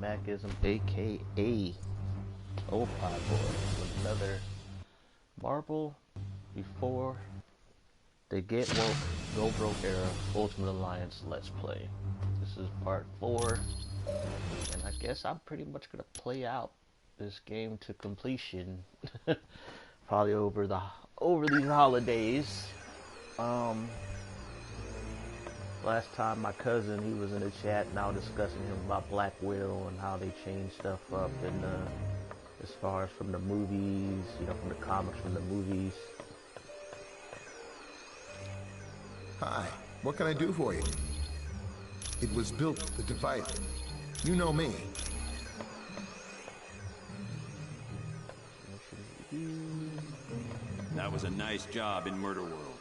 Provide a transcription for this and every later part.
Macism, aka Old Pie Boy, with another Marvel before they get woke, go broke era Ultimate Alliance Let's Play. This is part 4, and I guess I'm pretty much gonna play out this game to completion, probably over these holidays. Last time my cousin, he was in the chat now discussing him about Black Widow and how they changed stuff up in as far as from the movies, from the comics, from the movies. Hi, what can I do for you? It was built the Divider. You know me. That was a nice job in Murder World.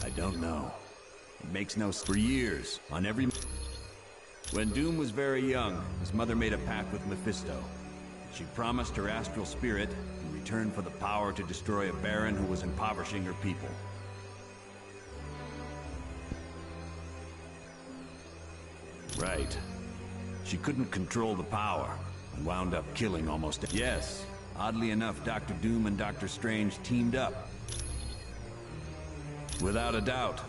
I don't know. It makes no sense. For years, on every... When Doom was very young, his mother made a pact with Mephisto. She promised her astral spirit in return for the power to destroy a Baron who was impoverishing her people. Right. She couldn't control the power, and wound up killing almost... Yes, oddly enough, Dr. Doom and Dr. Strange teamed up. Without a doubt.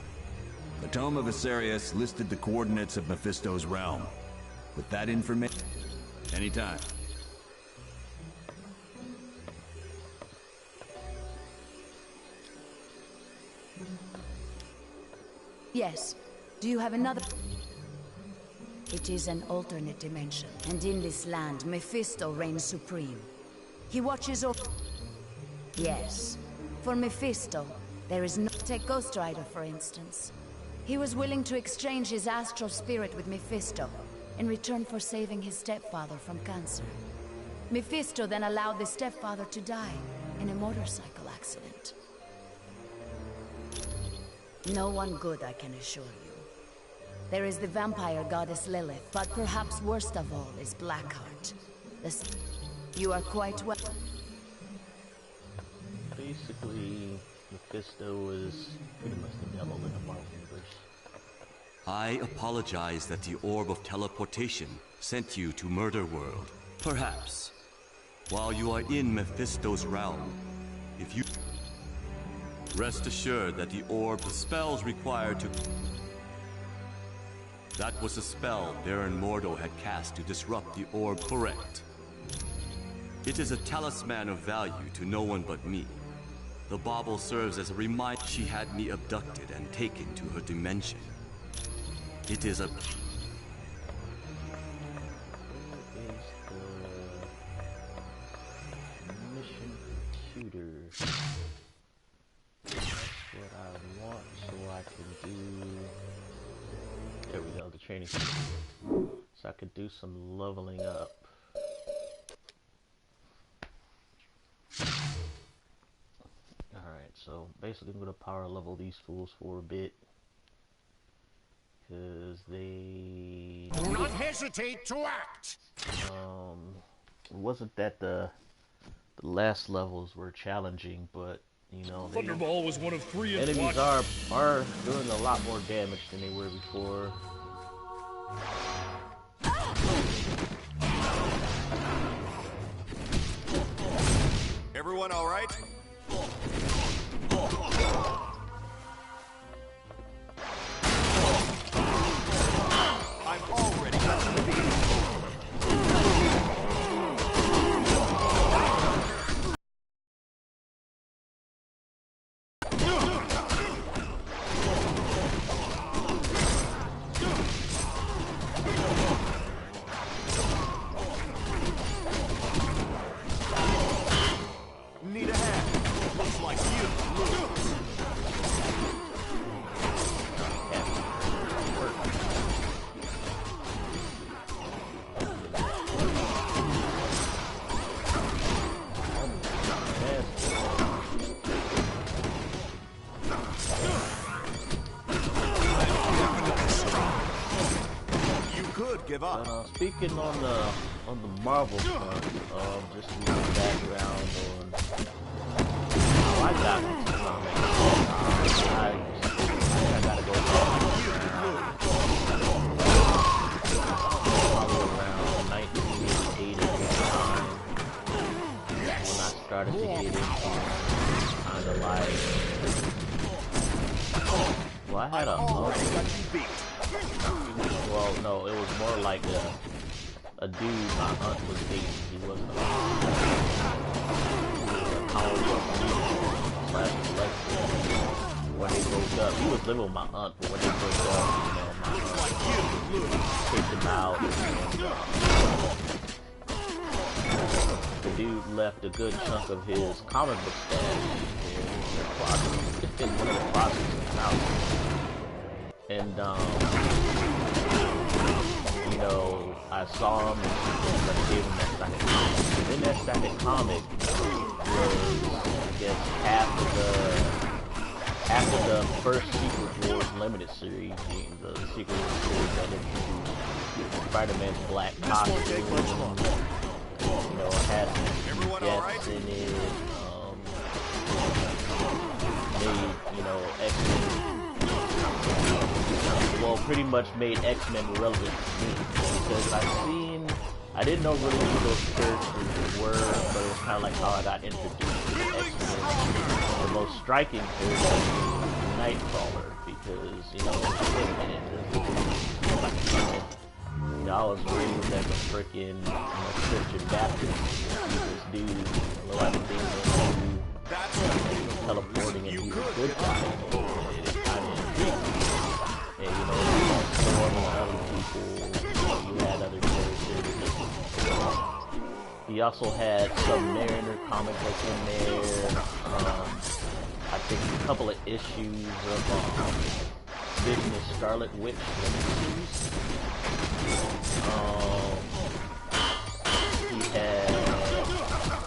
The Tome of Asarius listed the coordinates of Mephisto's realm. With that information... Anytime. Yes. Do you have another... It is an alternate dimension, and in this land, Mephisto reigns supreme. He watches over... Yes. For Mephisto, there is no... Take Ghost Rider, for instance. He was willing to exchange his astral spirit with Mephisto, in return for saving his stepfather from cancer. Mephisto then allowed the stepfather to die in a motorcycle accident. No one good, I can assure you. There is the vampire goddess Lilith, but perhaps worst of all is Blackheart. You are quite well. Basically, Mephisto is pretty much the devil in the Marvel universe. I apologize that the Orb of Teleportation sent you to Murder World. Perhaps, while you are in Mephisto's realm, if you... Rest assured that the Orb, the spells required to... That was a spell Baron Mordo had cast to disrupt the Orb, correct? It is a talisman of value to no one but me. The bauble serves as a reminder she had me abducted and taken to her dimension. It is a... Mission computer. That's what I want, so I can do... There we go, the training computer. So I could do some leveling up. Alright, so basically I'm going to power level these fools for a bit. Because they... Do not hesitate to act! It wasn't that the last levels were challenging, but, Thunderball was one of 3 enemies are doing a lot more damage than they were before. Everyone all right? I'm already need a hand. Looks like you. You could give up. But, speaking on the Marvel front, just a little background on how I got into comics. I gotta go back. started to get into kind of like, well, I had a well, no, it was more like a dude my aunt was dating. He wasn't a when they broke up. He was living with my aunt, but when they broke up, my aunt kicked him out. The dude left a good chunk of his comic book stash in one of the closets in his house. And, I saw him and I gave him that stack of comics. And in that stack of comic was, I guess, half of the first Secret Wars limited series, the Secret Wars series that introduced Spider-Man's black costume. Had some deaths in it, made, X-Men, well, pretty much made X-Men relevant to me, because I didn't know really who those characters were, but it was kind of like how I got introduced to X-Men. The most striking character was Nightcrawler, because, I was raised as a freaking Christian Baptist. This dude, like a demon, teleporting, and he was a good guy. It kind of intrigued me. And Storm and other people, you had other characters. He also had some Mariner comic book in there. I think a couple of issues of Business Scarlet Witch series. He had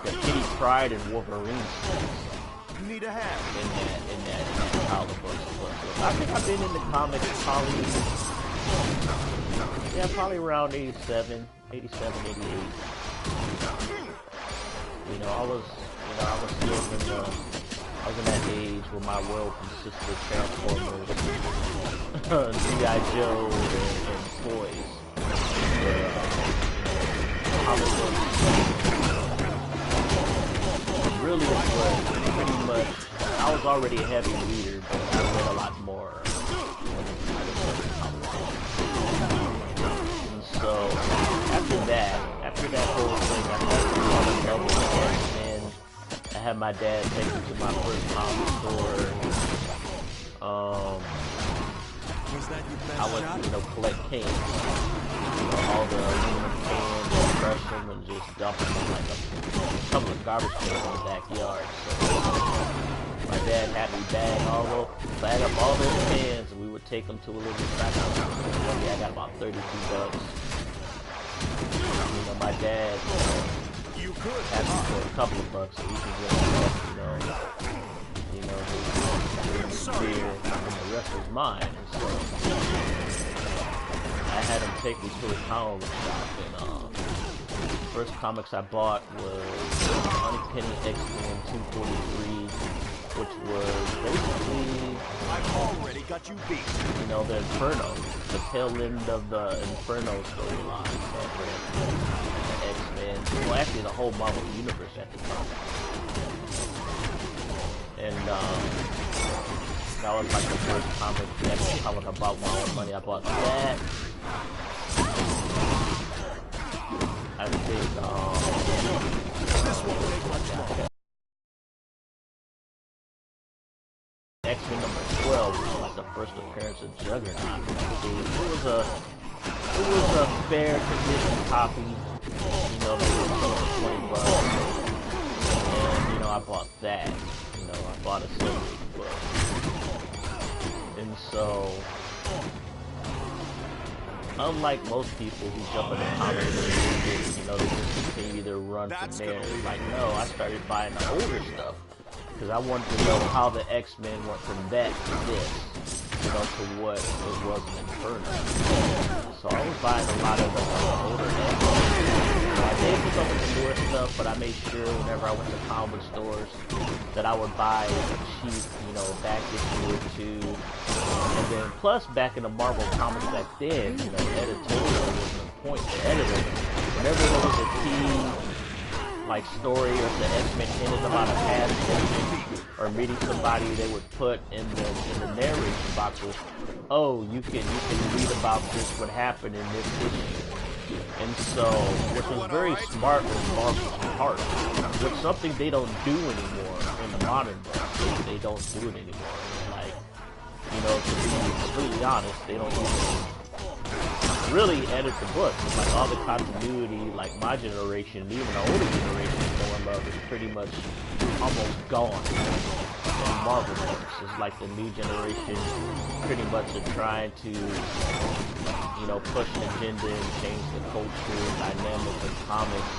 the Kitty Pryde and Wolverine series. You need to have in that comic book. So I think I've been in the comics probably around 87, 88. I was in that age where my world consisted of Transformers, G.I. Joe, and toys. Really was pretty much, I was already a heavy reader, but I read a lot more. And so, after that whole thing, I started falling in love with X-Men. I had my dad take me to my first comic store. I would, collect cans. All the aluminum cans, and crush them, and just dump them in like a couple of garbage cans in the backyard. So my dad had me bag up all those cans, and we would take them to a little track house. One day I got about $32. My dad asked me for a couple of bucks so we could get enough, beer, and the rest was mine. And so I had him take me to a comic book shop, and the first comics I bought was Uncanny X-Men 243, which was basically, I've already got you beat. The Inferno, the tail end of the Inferno storyline that ran the X-Men, well, actually the whole Marvel Universe at the time. And that was like the first comic I bought with my own money. I bought that. I think this one X-Men number 12 was like the first appearance of Juggernaut. It was a fair condition copy. They were selling $20. And I bought that. I bought a silver book. And so, unlike most people who jump in the comics and they just continue to run from there. Like, no, I started buying the older stuff because I wanted to know how the X-Men went from that to this, to what it was in Inferno. So I was buying a lot of the older X-Men. I did pick up the newer stuff, but I made sure whenever I went to comic stores that I would buy a cheap, back issue or two. And then plus back in the Marvel comics back then, editorial was important. The editor, whenever there was a key like story, or if the X-Men hinted about a past mission, or meeting somebody, they would put in the narration box was, oh, you can read about this, what happened in this issue. And so, which was very smart with Marvel's part, which something they don't do anymore in the modern books. They don't do it anymore. Like, you know, to be completely honest, they don't really edit the books. It's like all the continuity, like my generation, and even the older generation going love is pretty much almost gone in Marvel books. It's like the new generation pretty much are trying to, you know, push an agenda and change the culture, dynamic of comics,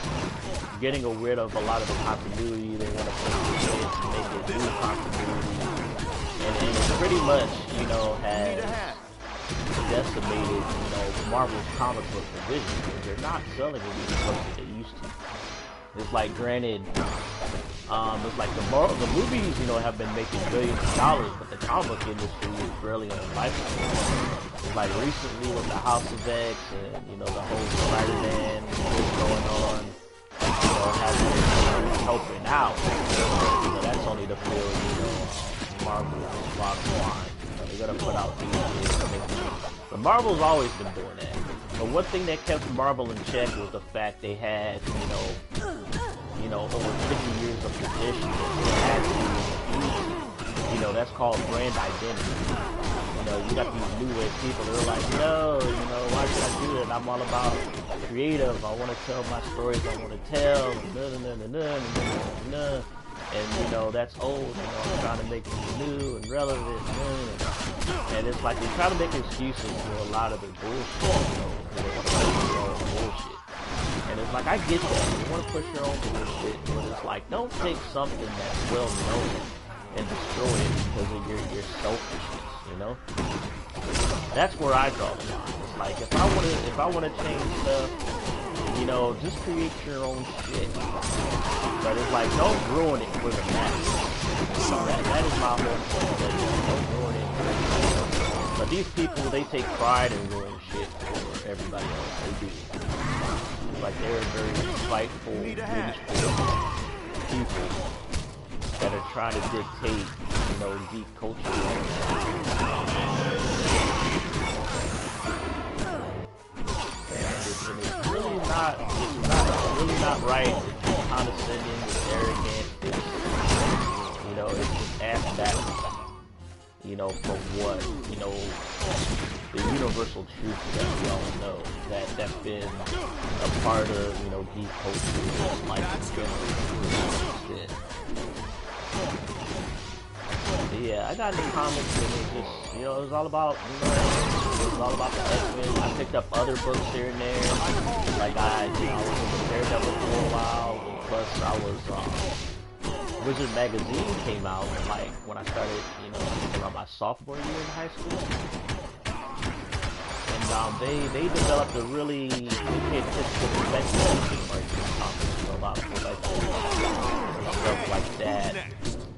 getting rid of a lot of the continuity. They want to push it to make it new continuity, and it pretty much, you know, has decimated, you know, Marvel's comic book division, because they're not selling it as much as they used to. It's like, granted, it's like the movies, you know, have been making billions of dollars, but the comic book industry is barely on a life support. It's like recently with the House of X and, you know, the whole Spider-Man thing going on, you know, hasn't helping out. You know, that's only to feel, you know, Marvel's bottom line. They're gonna put out these things. But Marvel's always been doing that. But one thing that kept Marvel in check was the fact they had, you know, over 50 years of tradition. They had to, you know, that's called brand identity. You know, you got these new age people that are like, no, you know, why should I do that? I'm all about creative. I want to tell my stories I want to tell. And, you know, that's old, you know, I'm trying to make it new and relevant, and it's like they try to make excuses for a lot of the bullshit, you know, they want to push their own bullshit. And it's like, I get that, you want to push your own bullshit, but it's like, don't take something that's well known and destroy it because of your selfishness, you know? That's where I draw the line. It's like, if I want to change stuff, you know, just create your own shit. But it's like, don't ruin it for the masses. That is my whole point. Don't ruin it. But these people, they take pride in ruining shit for everybody else. They do. It's like they're very spiteful, vengeful people that are trying to dictate, you know, geek culture. It's really not right. It's condescending, it's arrogant, it's, you know, it's just ass backwards, you know, for what, you know, the universal truth that we all know, that's been a part of, you know, geek culture, like in general. Yeah, I got into comics and it just, you know, it was all about, you know, it was all about the X-Men. I picked up other books here and there. Like I was in the Daredevil for a while. Plus I was, Wizard Magazine came out, like, when I started, you know, around my sophomore year in high school. And they developed a really, they comics, you know, a lot of collections and stuff like that.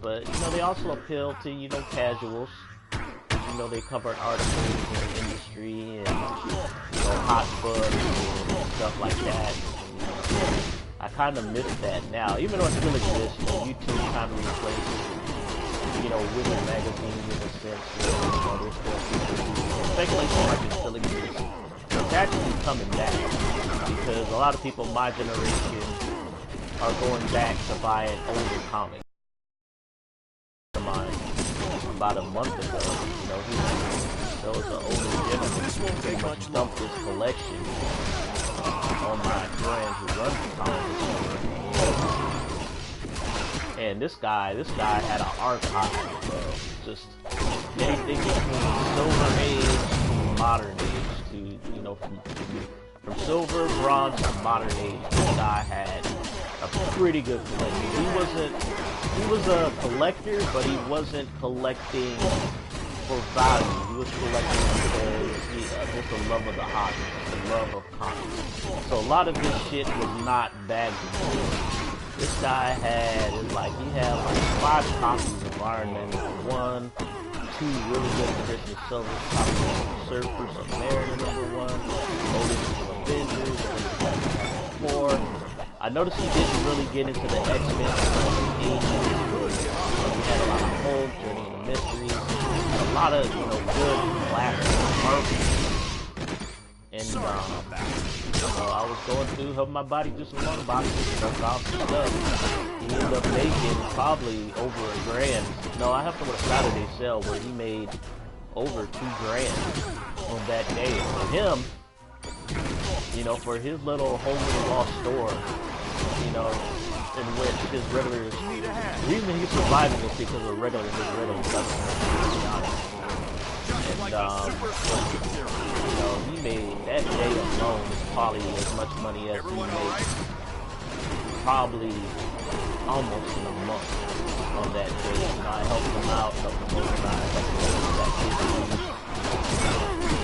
But, you know, they also appeal to, you know, casuals. You know, they covered articles in the industry and, you know, hot books and stuff like that. And, I kind of miss that now, even though it still exists. You know, YouTube kind of replaced, you know, Wizard Magazine in a sense. Where, you know, there's still people, speculation market still exists. It's actually coming back because a lot of people my generation are going back to buying older comics. About a month ago, you know, there was an older gentleman who pretty much dumped his collection on my friend who runs the comic store. And this guy had an archive of just anything between Silver Age to Modern Age to, you know, from Silver, Bronze to Modern Age. This guy had a pretty good collection. He was a collector, but he wasn't collecting for value. He was collecting because just a love of the hobby, the love of comics. So a lot of this shit was not bagged. This guy had, he had like 5 copies of Iron Man #1, 2 really good edition Silver copies of Surfers of Mariner #1, Otis of Avengers, 4. I noticed he didn't really get into the X-Men. He had a lot of hope, Journey in the Mysteries, a lot of, you know, good classic Marvel. And, you know, I was going through, helping my body do some unboxing stuff, out some stuff. He ended up making probably over $1,000. No, I have to go to Saturday sale where he made over $2,000 on that day. For him, you know, for his little home law store, you know, in which his regular, the reason he's surviving is because of regular customers, to be honest. And, you know, he made, that day alone is probably as much money as he made probably almost in a month on that day. You know, I helped him out, helped him organize, helped him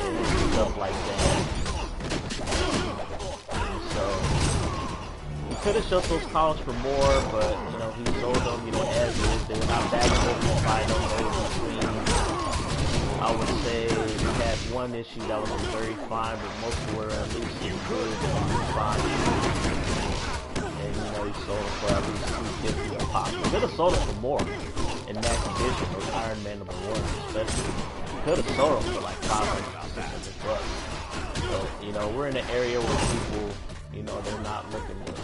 and stuff like that. So, he could have shut those comics for more, but, you know, he sold them, you know, as is. They were not baggable, you can find them between. I would say we had one issue that was very fine, but most were at least good and fine. And, you know, he sold them for at least $250 a pop. He could have sold them for more in that condition with Iron Man #1, especially. He could have sold them for like $500 to $600. But, you know, we're in an area where people, you know, they're not looking to do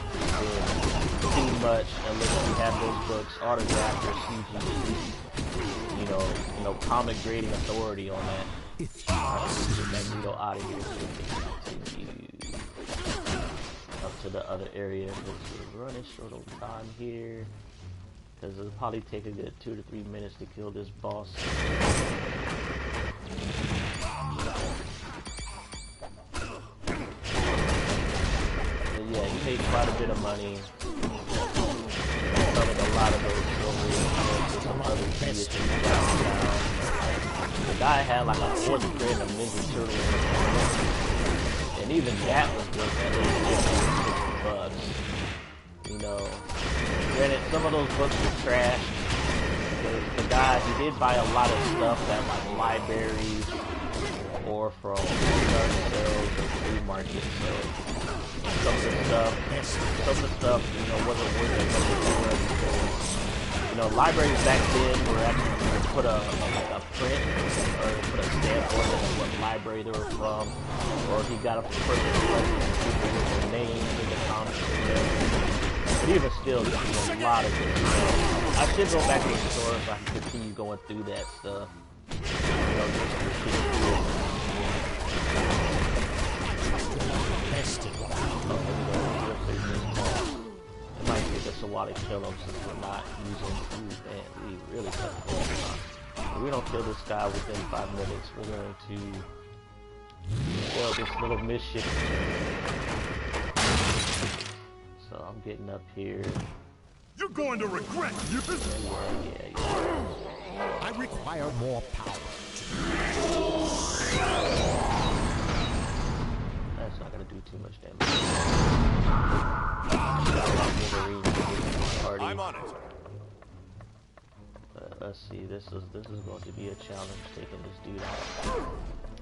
too much unless you have those books autographed or CGC. You know, comic grading authority on that. Get Magneto out of here so we can continue up to the other area. We're running short on time here because it'll probably take a good 2 to 3 minutes to kill this boss. But yeah, he made quite a bit of money. Covered a lot of those stories. Some other issues down. The guy had like a 4th grade of Ninja Turtle, and even that was just at least $50. You know, granted, some of those books were trash. The guy, he did buy a lot of stuff at like libraries or from yard sales or flea markets. So some of the stuff, you know, wasn't worth it. You know, libraries back then were actually put a print or put a stamp on it of what library they were from, or if you got a person with their names in the comics. But even still, there's a lot of good stuff. I should go back to the store so I can continue going through that stuff. You know, just to keep it good. It might take us a while to kill him since we're not using food, and we really cut the time. If we don't kill this guy within 5 minutes, we're going to kill this little mischief. So I'm getting up here. You're going to regret you. Yeah. I require more power. That's not gonna do too much damage. I'm on it. Let's see. This is going to be a challenge taking this dude out.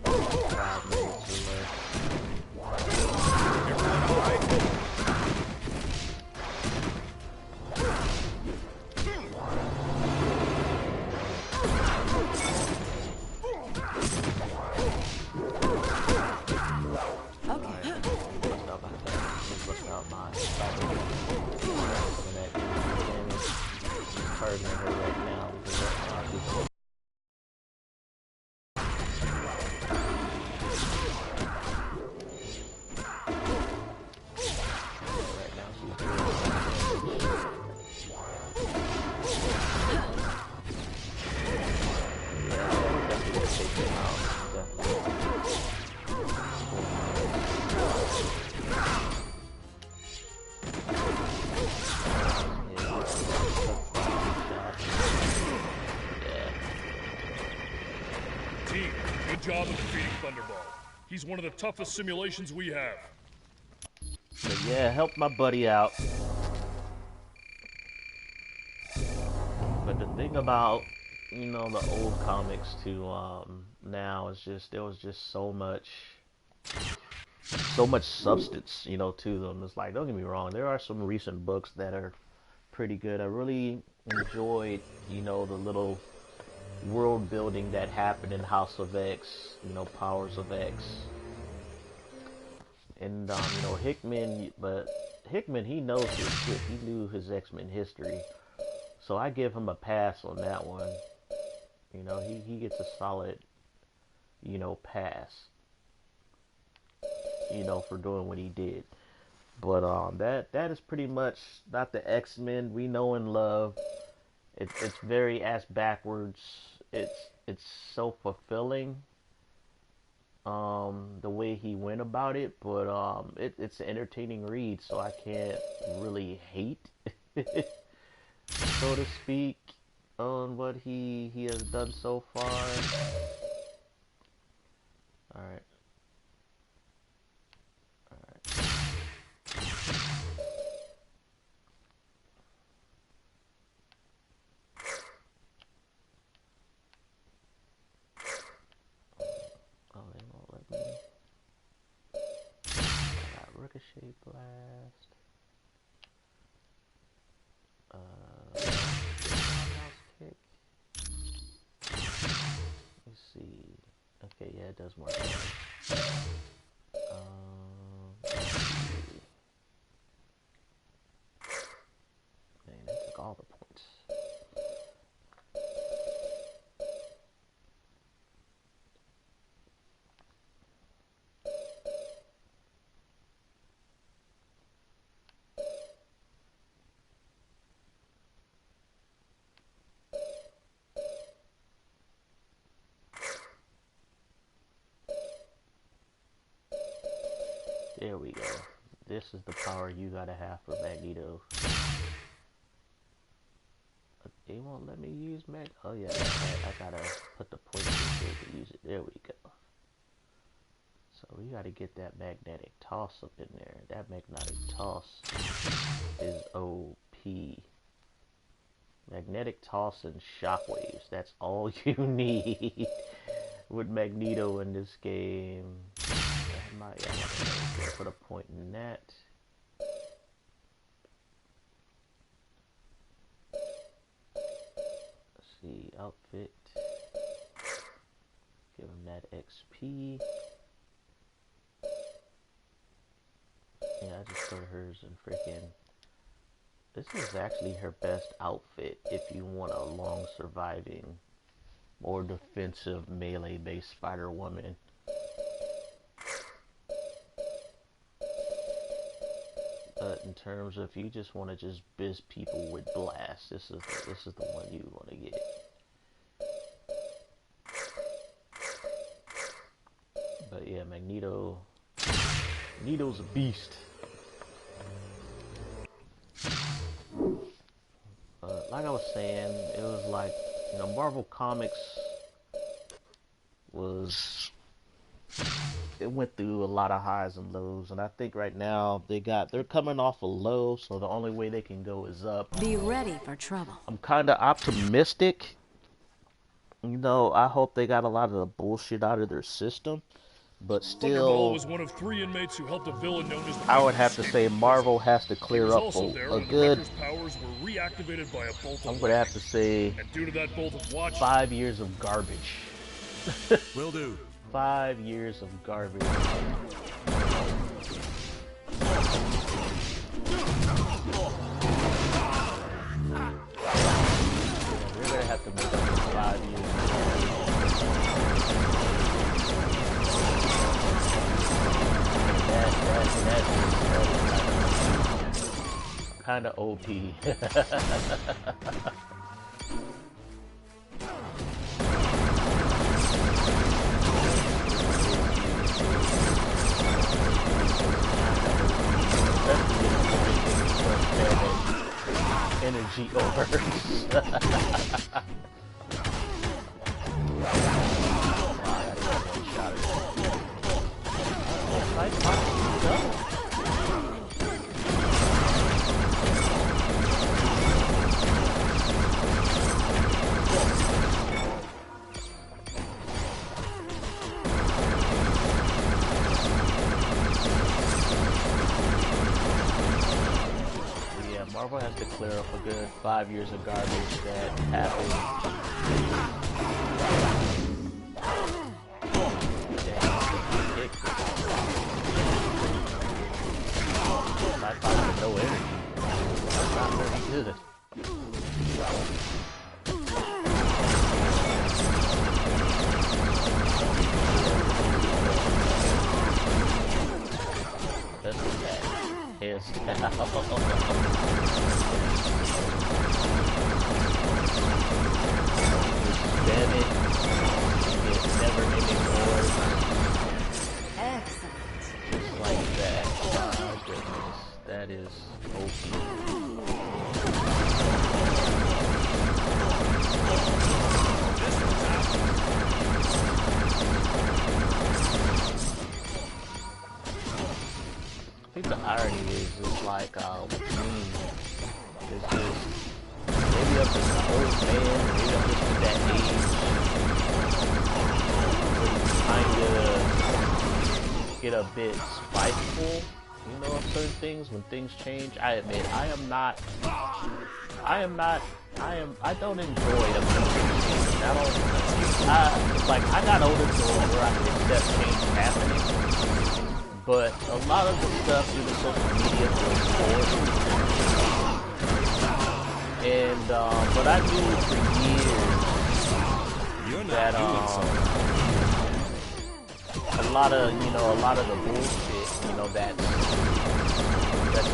5 minutes or less. Job of defeating Thunderball. He's one of the toughest simulations we have. So yeah, help my buddy out. But the thing about, you know, the old comics to now is just there was just so much so much substance, you know, to them. It's like, don't get me wrong, there are some recent books that are pretty good. I really enjoyed, you know, the little world building that happened in House of X, you know, Powers of X. And, you know, Hickman, he knows his shit. He knew his X-Men history. So I give him a pass on that one. You know, he gets a solid, you know, pass. You know, for doing what he did. But that is pretty much not the X-Men we know and love. It's very ass backwards. It's so fulfilling. The way he went about it, but it's an entertaining read, so I can't really hate, so to speak, on what he has done so far. All right. Ricochet blast. Kick. Let's see. Okay, yeah, it does more damage. Man, that took all the points. There we go. This is the power you gotta have for Magneto. They won't let me use Oh yeah, I gotta put the points in here to use it. There we go. So we gotta get that magnetic toss up in there. That magnetic toss is OP. Magnetic toss and shockwaves. That's all you need with Magneto in this game. I'm gonna put a point in that. Let's see, outfit. Give him that XP. Yeah, I just put hers in freaking. This is actually her best outfit if you want a long surviving, more defensive melee based Spider-Woman. But in terms of if you just want to just biz people with blast, this is the one you want to get. But yeah, Magneto's a beast. Like I was saying, it was like, you know, Marvel Comics it went through a lot of highs and lows, and I think right now they're coming off a low, so the only way they can go is up. Be ready for trouble. I'm kind of optimistic. You know, I hope they got a lot of the bullshit out of their system, but still, Thunderball was one of 3 inmates who helped a villain known as I would have to say Marvel has to clear up a good. Powers were reactivated by a bolt I'm gonna have to say, and due to that bolt of watch, 5 years of garbage. Will do. 5 years of garbage. We're gonna have to make up for 5 years. That's kind of OP. Energy ores. Marvel has to clear up a good 5 years of garbage that happened. I thought with no energy. That's not very good. That's bad. His damn it. It's never ignored. Excellent. Just like that. My goodness. That is OP. I think the irony is like it's just maybe I'm just an old man, maybe I'm just at that age where you kinda get a bit spiteful, you know, of certain things when things change. I admit I don't enjoy a I got older to where I can accept change happening. But a lot of the stuff through the social media feels forced. And, but I knew for years that, a lot of the bullshit, you know, that's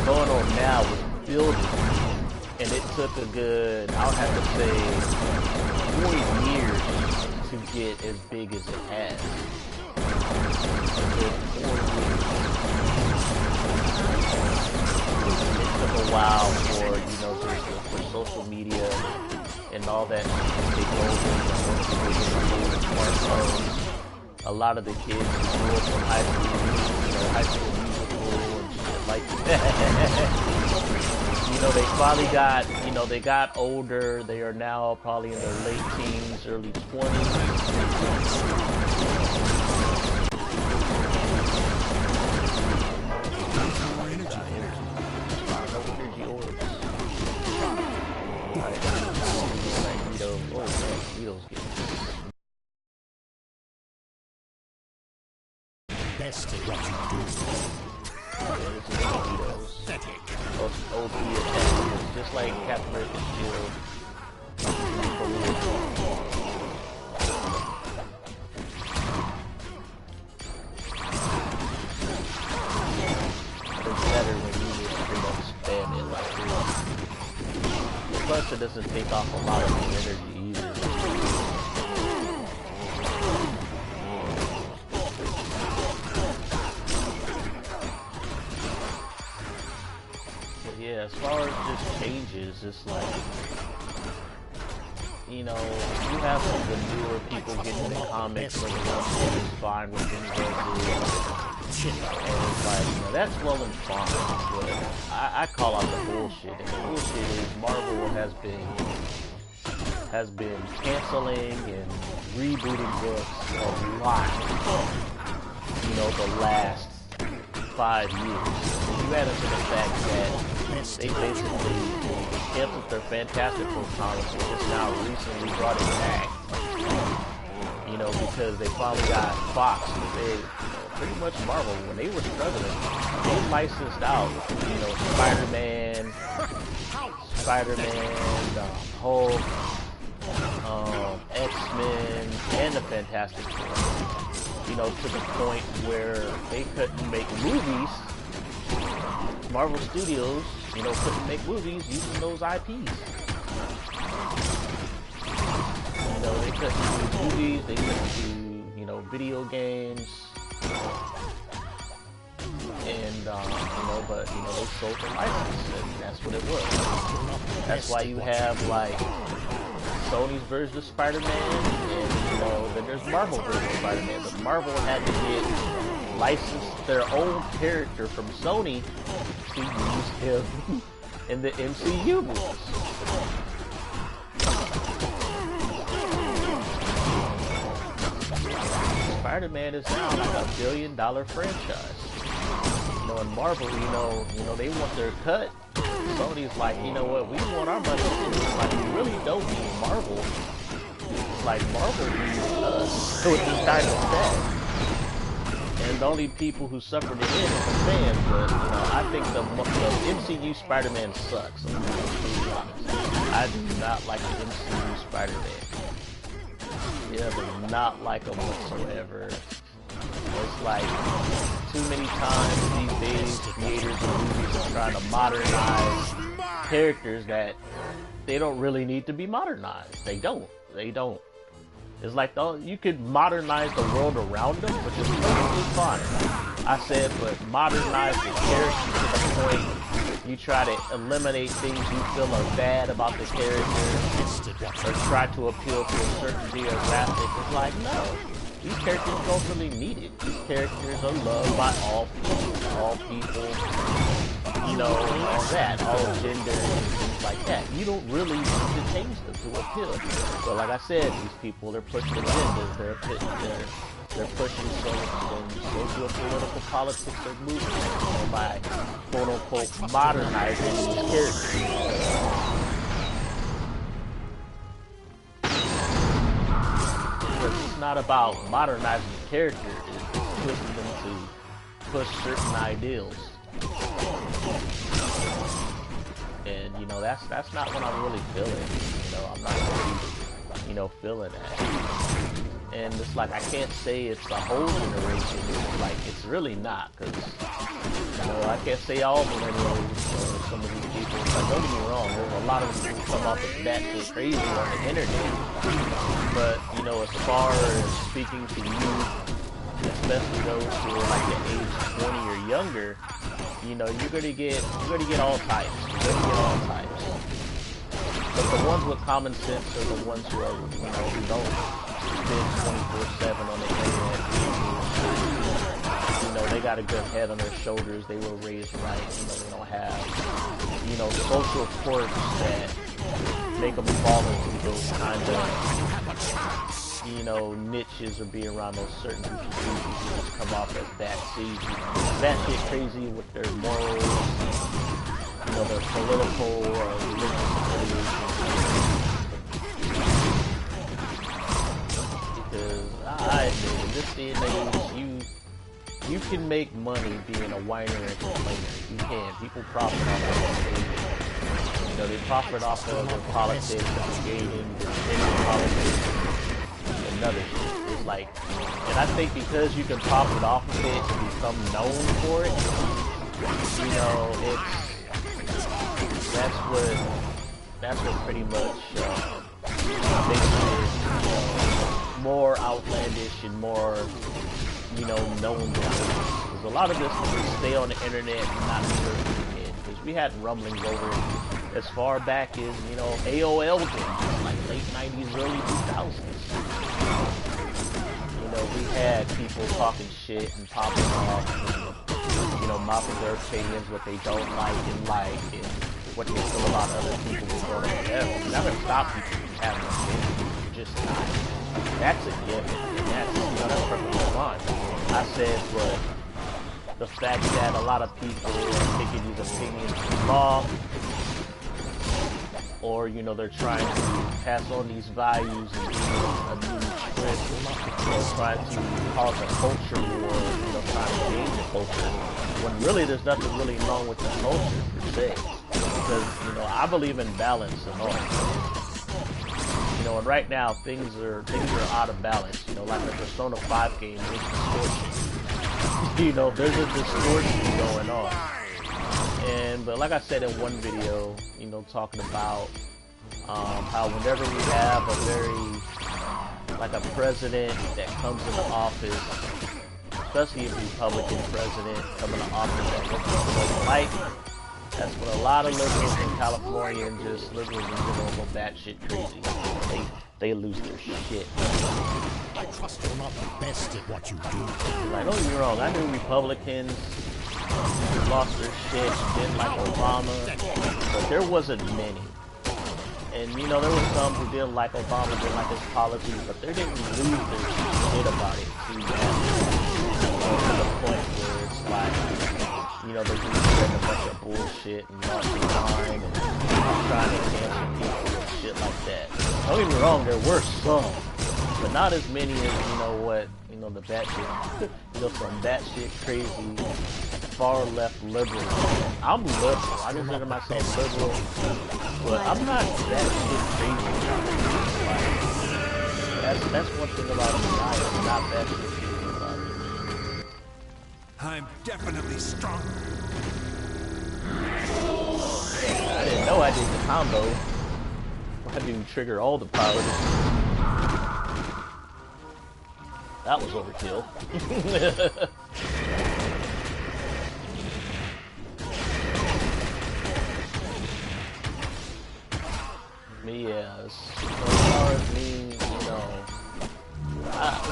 going on now was building. And it took a good, I would have to say, 4 years to get as big as it has. It took a while for, you know, for social media and all that to take over. A lot of the kids who grew up in high school musical and shit like that. You know, they finally got, you know, they got older. They are now probably in their late teens, early 20s. Best at what you do. Pathetic. OP attacks, just like Captain America's shield. It's better when you just straight up spam it like this. Plus, it doesn't take off a lot of the energy either. Yeah, as far as just changes, it's like, you know, you have some of the newer people getting in the comics, bringing up it's fine with things they do. And it's like, you know, that's well and fine, but I call out the bullshit. And the bullshit is Marvel has been canceling and rebooting books a lot, you know, the last 5 years. And you add into the fact that they basically canceled their Fantastic Four comics and just now recently brought it back. You know, because they finally got Fox. They, you know, pretty much Marvel, when they were struggling, they licensed out, you know, Spider-Man, Hulk, X-Men, and the Fantastic Four. You know, to the point where they couldn't make movies. Marvel Studios, you know, couldn't make movies using those IPs. You know, they couldn't do movies, they couldn't do, you know, video games. And, you know, but, you know, they sold the license, and that's what it was. That's why you have, like, Sony's version of Spider-Man, and, you know, then there's Marvel version of Spider-Man, but Marvel had to get licensed their own character from Sony to use him in the MCU movies. Spider-Man is now like $1 billion franchise. You know, in Marvel, you know, they want their cut. Sony's like, you know what, we want our money. It's like, we really don't need Marvel. It's like, Marvel needs us. So it's just kind of sad. And the only people who suffer the end are the fans, but, you know, I think the MCU Spider-Man sucks. I'm gonna be honest. I do not like the MCU Spider-Man. Yeah, but not like them whatsoever. It's like, too many times these days, creators of movies are trying to modernize characters that they don't really need to be modernized. They don't. It's like, you could modernize the world around them, which is perfectly fine. I said, but modernize the character to the point you try to eliminate things you feel are bad about the character, or try to appeal to a certain demographic. It's like, no. These characters don't really need it. These characters are loved by all people, you know, all that, all gender and things like that. You don't really need to change them to appeal. So like I said, these people, they're pushing agendas, they're pushing some socio-political politics or movements by quote-unquote modernizing these characters. It's not about modernizing the character, it's pushing them to push certain ideals. And you know, that's not what I'm really feeling. You know, I'm not really, you know, feeling that. And it's like, I can't say it's a whole generation. It's like, it's really not, because, you know, I can't say all millennials or some of these people. Like, don't get me wrong, there's a lot of them who come off as batshit crazy on the internet. But, you know, as far as speaking to youth, especially those who are like the age 20 or younger, you know, you're gonna get all types. You're gonna get all types. But the ones with common sense are the ones who are, you know, who don't spend 24/7 on the internet. You know, they got a good head on their shoulders. They were raised right. You know, they don't have, you know, social quirks that make them fall into those kind of, you know, niches or be around those certain groups of people who just come off as that shit crazy with their morals, you know, their political or religious affiliations. Because I admit, in this day and age, you can make money being a whiner and complainer. You can. People profit off of it. You know, they profit off of the politics, the gaming, the politics, and other shit. It's like, and I think because you can profit off of it and become known for it, you know, that's what pretty much makes it more outlandish and more, you know, known. Because a lot of this can just stay on the internet and not be heard again. Because we had rumblings over it as far back as, you know, AOL games, like late 90s, early 2000s. You know, we had people talking shit and popping off, you know, mopping their opinions, what they don't like, and what they feel about other people who go to hell. You're not gonna stop people from having opinions. You're just not. That's a given, and that's, you know, that's perfectly fine. I said, but the fact that a lot of people are taking these opinions as law, or, you know, they're trying to pass on these values and do a new script, or trying to cause a culture war, you know, trying to change the culture, when really there's nothing really wrong with the culture per se. Because, you know, I believe in balance and all. You know, and right now things are out of balance. You know, like the Persona 5 game, there's distortion. You know, there's a distortion going on. But like I said in one video, you know, talking about how whenever we have a president that comes into office, especially a Republican president coming to office that most people don't like, that's when a lot of liberals in California and just liberals in general go batshit crazy. They lose their shit. I trust you're not the best at what you do. Like, don't get me wrong, I knew Republicans who lost their shit, didn't like Obama, but there wasn't many. And, you know, there were some who didn't like Obama, didn't like his policies, but they didn't lose their shit about it too bad. To the point where it's like, you know, they're just spreading a bunch of bullshit and marching line and trying to cancel people and shit like that. Don't get me wrong, there were some, but not as many as, you know what, you know, the batshit, you know, some batshit crazy, far left liberal. I'm liberal. I consider myself liberal, but I'm not batshit crazy. Like, that's one thing about me. I'm not batshit crazy about it. I'm definitely stronger. I didn't know I did the combo. I didn't trigger all the powers. That was overkill. Me, yeah, as far as me, you know,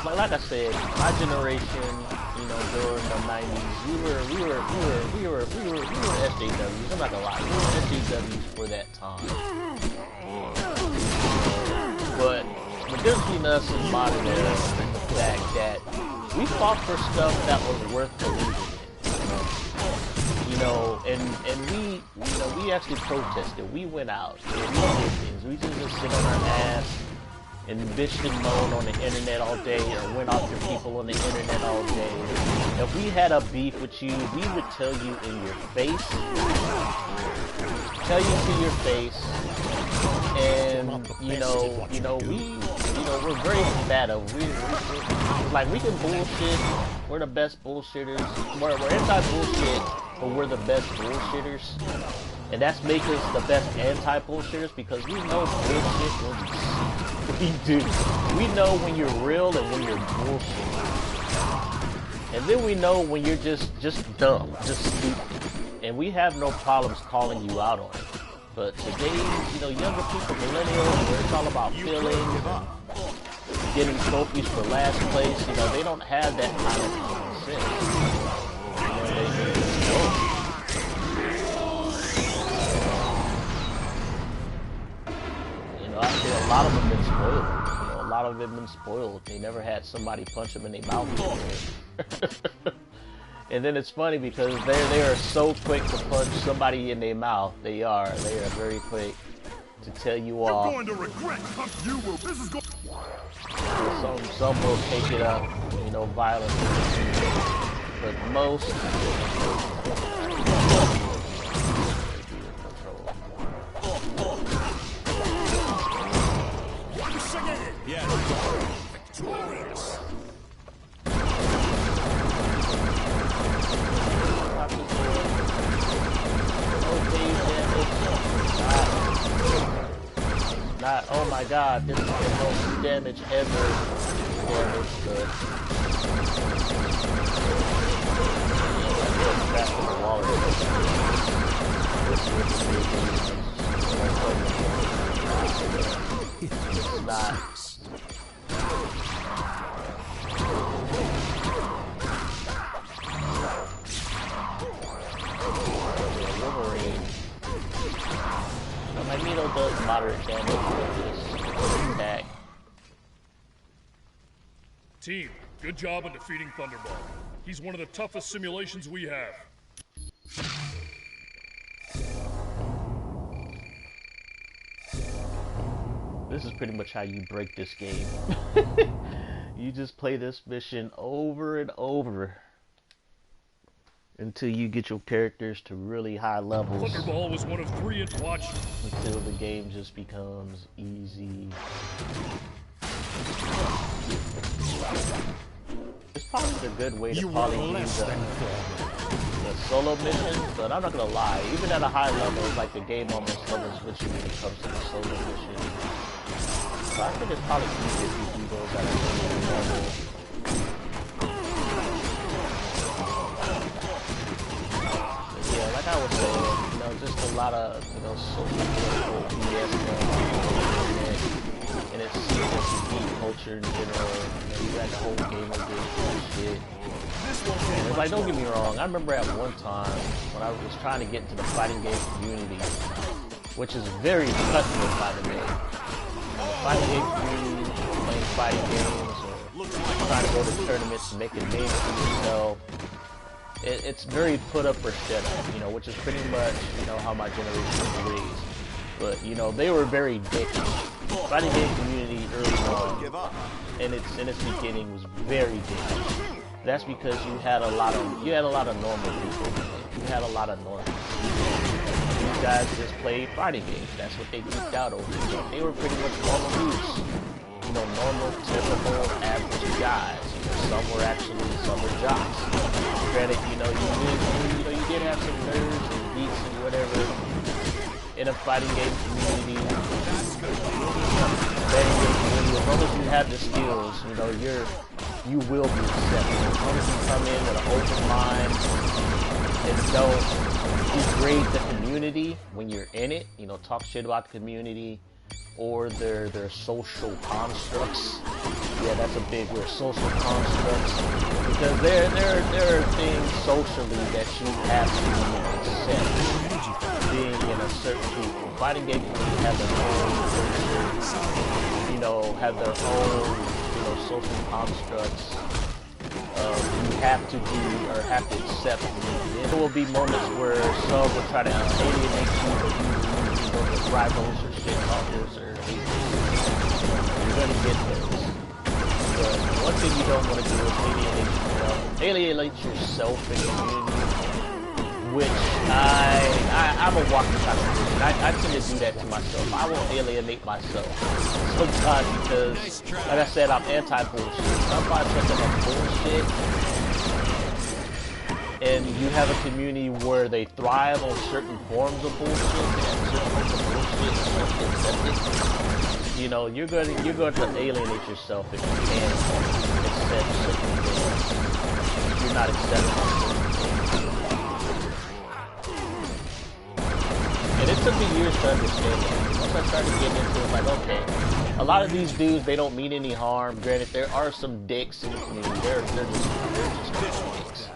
like I said, my generation, you know, during the 90s, we were SJWs. I'm not gonna lie, we were SJWs for that time. But the difference between us and modern era is the fact that we fought for stuff that was worth believing in. You know, and we, you know, we actually protested. We went out. And we did things. We didn't just sit on our ass and bitched and moaned on the internet all day, or went after people on the internet all day. If we had a beef with you, we would tell you in your face, tell you to your face, and we're very combative. Like, we can bullshit. We're the best bullshitters. We're anti-bullshit, but we're the best bullshitters. And that's make us the best anti-bullshitters, because we know bullshit when we see it. We do. We know when you're real and when you're bullshit. And then we know when you're just dumb, just stupid. And we have no problems calling you out on it. But today, you know, younger people, millennials, where it's all about feelings, getting trophies for last place, you know, they don't have that kind of common sense. You know, they just know. I say a lot of them have been spoiled. You know, a lot of them have been spoiled. They never had somebody punch them in their mouth before. And then it's funny because they are so quick to punch somebody in their mouth. They are very quick to tell you off. You're going to regret. You will. This is going. Some will take it up, you know, violently, but most. Yeah. Victorious. Not, oh my god, this is the most damage ever. Damage good. Back to the wall. It's not. Wolverine. Magneto does moderate damage with this attack. Team, good job in defeating Thunderball. He's one of the toughest simulations we have. This is pretty much how you break this game. You just play this mission over and over until you get your characters to really high levels. Thunderball was one of 3 in watch. Until the game just becomes easy. It's probably a good way to probably use the solo mission, but I'm not gonna lie, even at a high level, it's like the game almost covers what you when it comes to the solo mission. So I think it's probably easier if you do those at a lower level. But yeah, like I was saying, you know, just a lot of, you know, social BS going on the internet, and it's serious geek culture in general. You know, you got the whole gamer shit. And it's like, don't get me wrong, I remember at one time when I was trying to get into the fighting game community, which is very cutthroat by the way. Fighting game community, playing fighting games, or trying to go to tournaments and make a name for yourself. it's very put up or shut up, you know, which is pretty much, you know, how my generation was raised. But, you know, they were very dickish. Fighting game community early on, in its beginning, was very dickish. That's because you had a lot of normal people. You had a lot of normal. These guys just played fighting games. That's what they geeked out over. You know, they were pretty much normal dudes. You know, normal, typical, average guys. You know, some were jocks. Granted, you did have some nerds and geeks and whatever in a fighting game community. As long as you have the skills, you know, you will be accepted. As long as you come in with an open mind and don't degrade the community when you're in it, you know, talk shit about the community or their social constructs. Yeah, that's a big word, social constructs. Because there are things socially that you have to accept. Being in a certain people. Fighting game community have their own culture, you know, have their own, you know, social constructs. You have to be or have to accept. There will be moments where some will try to alienate you, but you know, the rivals or shit talkers or haters. You're gonna get those. But one thing you don't want to do is alienate yourself in the community, which I'm a walking contradiction. I tend to do that to myself. I won't alienate myself sometimes because, like I said, I'm anti-bullshit. If I find something that's bullshit, and you have a community where they thrive on certain forms of bullshit, and certain forms of bullshit accepted, you know, you're going to alienate yourself if you can't accept certain things. If you're not accepting certain things. And it took me years to understand that. Once I started getting into it, like, okay, a lot of these dudes, they don't mean any harm. Granted, there are some dicks in the community. They're just dicks.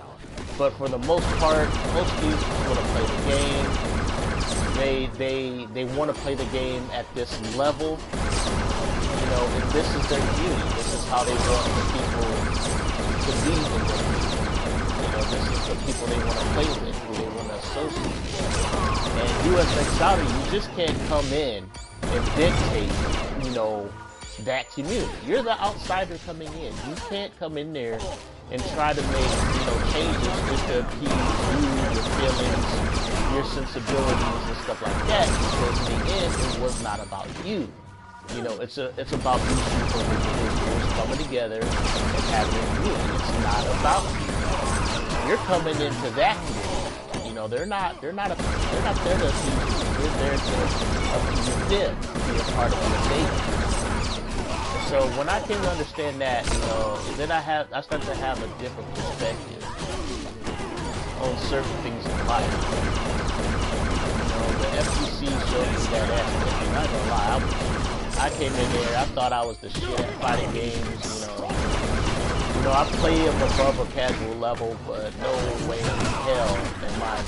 But for the most part, most dudes just want to play the game. They want to play the game at this level. You know, and this is their community. This is how they want the people to be in their community. You know, this is the people they want to play with, who they want to associate with. And you as an outsider, you just can't come in and dictate, you know, that community. You're the outsider coming in. You can't come in there and try to make, you know, changes just to appease you, your feelings, your sensibilities and stuff like that. Because in the end, it was not about you. You know, it's about these people individuals coming together and having a community. It's not about you. You're coming into that community. You know, they're not there to appease you. You're there to appease them, to be a part of the debate. So when I came to understand that, you know, then I started to have a different perspective on certain things in life. You know, the FGC showed me that aspect. I'm not gonna lie, I came in there, I thought I was the shit at fighting games, you know. You know, I play them above a casual level, but no way in hell am I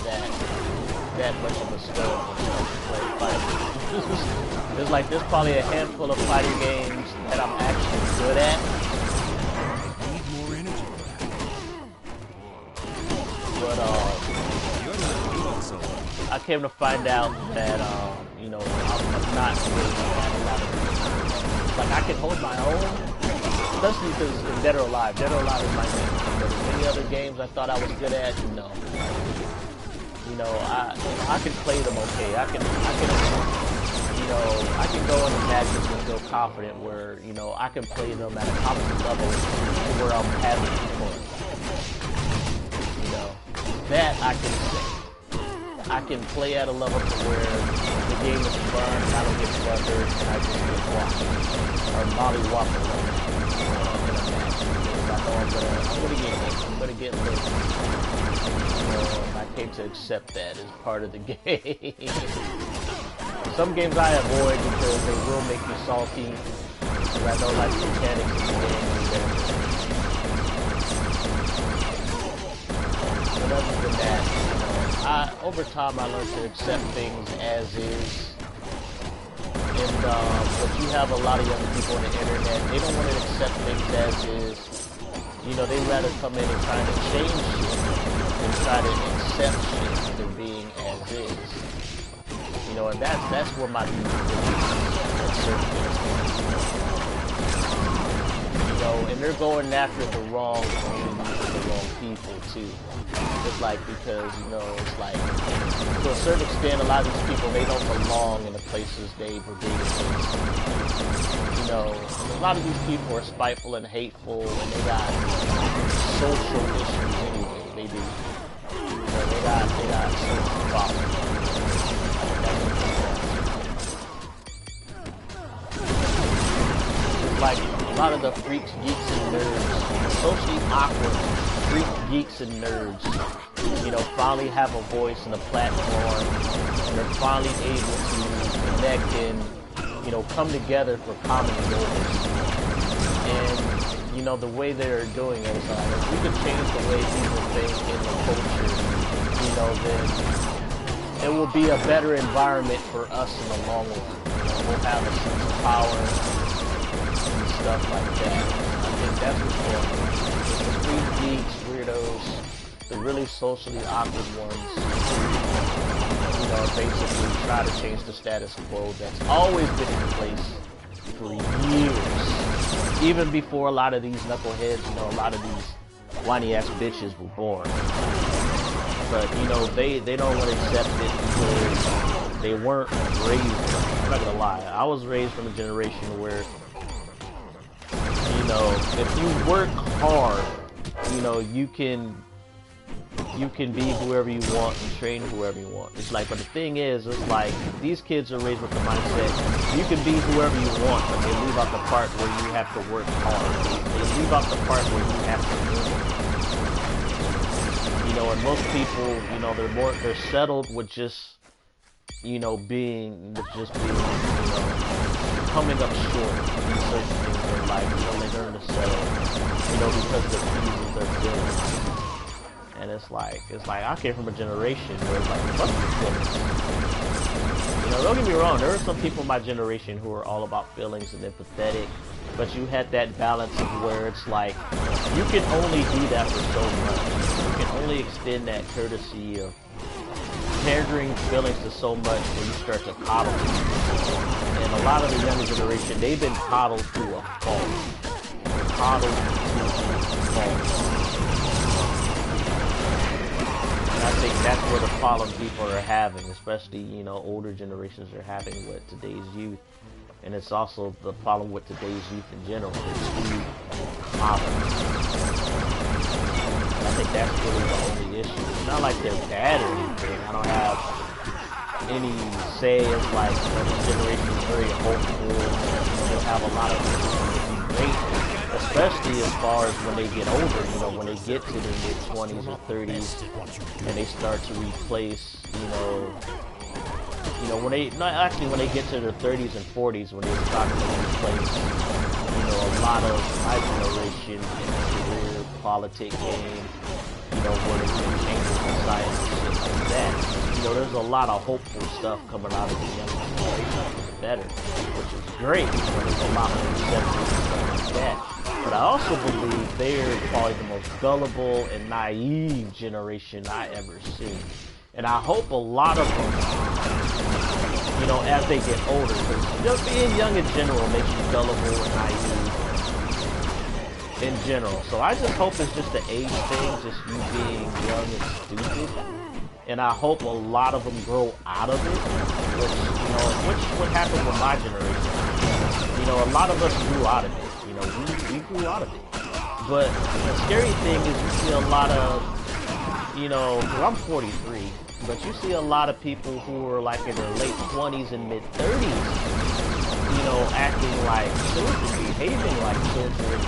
that much of a stud when I play fighting. It's like there's probably a handful of fighting games that I'm actually good at. Need more energy for that. But I came to find out that you know, I'm not really at a lot of things. Like I can hold my own, especially because in Dead or Alive. Dead or Alive is my game. But any other games I thought I was good at, no. You know, I can play them okay. I can go into matches and feel confident where, you know, I can play them at a competent level where I'm having fun. You know, that I can say. I can play at a level to where the game is fun, and I don't get fluttered, and I just get walking. Or mollywop in a match. Because I know I'm gonna get lit. You know, and I came to accept that as part of the game. Some games I avoid because they will make me salty. Because I know, like, the mechanics in the game. But other than that, over time I learned to accept things as is. And but you have a lot of young people on the internet, they don't want to accept things as is. You know, they'd rather come in and try to change shit than try to accept shit to being as is. You know, and that's where my view is at certain things. You know, and they're going after the wrong communities and the wrong people too. It's like, because, you know, it's like, to a certain extent, a lot of these people, they don't belong in the places they were dating. You know, a lot of these people are spiteful and hateful, and they got social issues anyway. They do. You know, they got social problems. Like a lot of the freaks, geeks, and nerds, socially awkward freak, geeks, and nerds, you know, finally have a voice and a platform, and they're finally able to connect and, you know, come together for common goals. And, you know, the way they're doing it is like, if we could change the way people think in the culture, you know, then it will be a better environment for us in the long run. You know, we'll have a sense of power, stuff like that. I think that's what's going on. The street geeks, weirdos, the really socially awkward ones, you know, basically try to change the status quo that's always been in place for years. Even before a lot of these knuckleheads, you know, a lot of these whiny ass bitches were born. But, you know, they don't want to accept it because they weren't raised. I'm not gonna lie. I was raised from a generation where, you know, if you work hard, you know, you can be whoever you want and train whoever you want. It's like, but the thing is, it's like, these kids are raised with the mindset, you can be whoever you want, but they leave out the part where you have to work hard. They leave out the part where you have to work. You know, and most people, you know, they're settled with just, you know, being, you know, coming up short in certain things in their life. You know, they learn to settle, you know, because of the reasons they're feeling. And it's like, I came from a generation where it's like, fuck your feelings. You know, don't get me wrong, there are some people in my generation who are all about feelings and empathetic, but you had that balance of where it's like, you can only do that for so much. You can only extend that courtesy of pandering feelings to so much where you start to coddle people. And a lot of the younger generation, they've been coddled to a fault. Coddled to a fault. And I think that's where the problem people are having, especially, you know, older generations are having with today's youth. And it's also the problem with today's youth in general. It's too common. I think that's really the only issue. It's not like they're bad or anything. I don't have any say. It's like, you know, this generation is very hopeful. They have a lot of great, especially as far as when they get older. You know, when they get to their mid-20s or 30s, and they start to replace, you know, when they get to their 30s and 40s, when they start to replace, you know, a lot of my generation in the career, politic game, you know, where they can change society and shit like that. You know, there's a lot of hopeful stuff coming out of the young generation for the better, which is great. There's a lot of reception and stuff like that. But I also believe they're probably the most gullible and naive generation I ever seen. And I hope a lot of them, you know, as they get older, because just being young in general makes you gullible and naive in general. So I just hope it's just an age thing, just you being young and stupid. And I hope a lot of them grow out of it, which would happen with my generation. You know, a lot of us grew out of it. You know, we grew out of it. But the scary thing is you see a lot of, you know, 'cause I'm 43, but you see a lot of people who are like in their late 20s and mid 30s, you know, acting like children, behaving like children,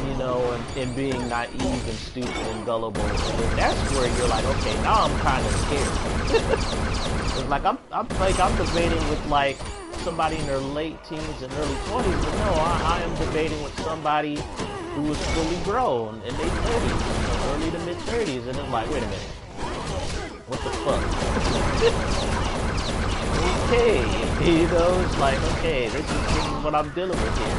you know, and being naive and stupid and gullible. And that's where you're like, okay, now I'm kind of scared. It's like I'm debating with like somebody in their late teens and early 20s, but no, I am debating with somebody who was fully grown in their 30s, early to mid 30s, and it's like, wait a minute, what the fuck? Okay, you know, it's like, okay, this is what I'm dealing with here.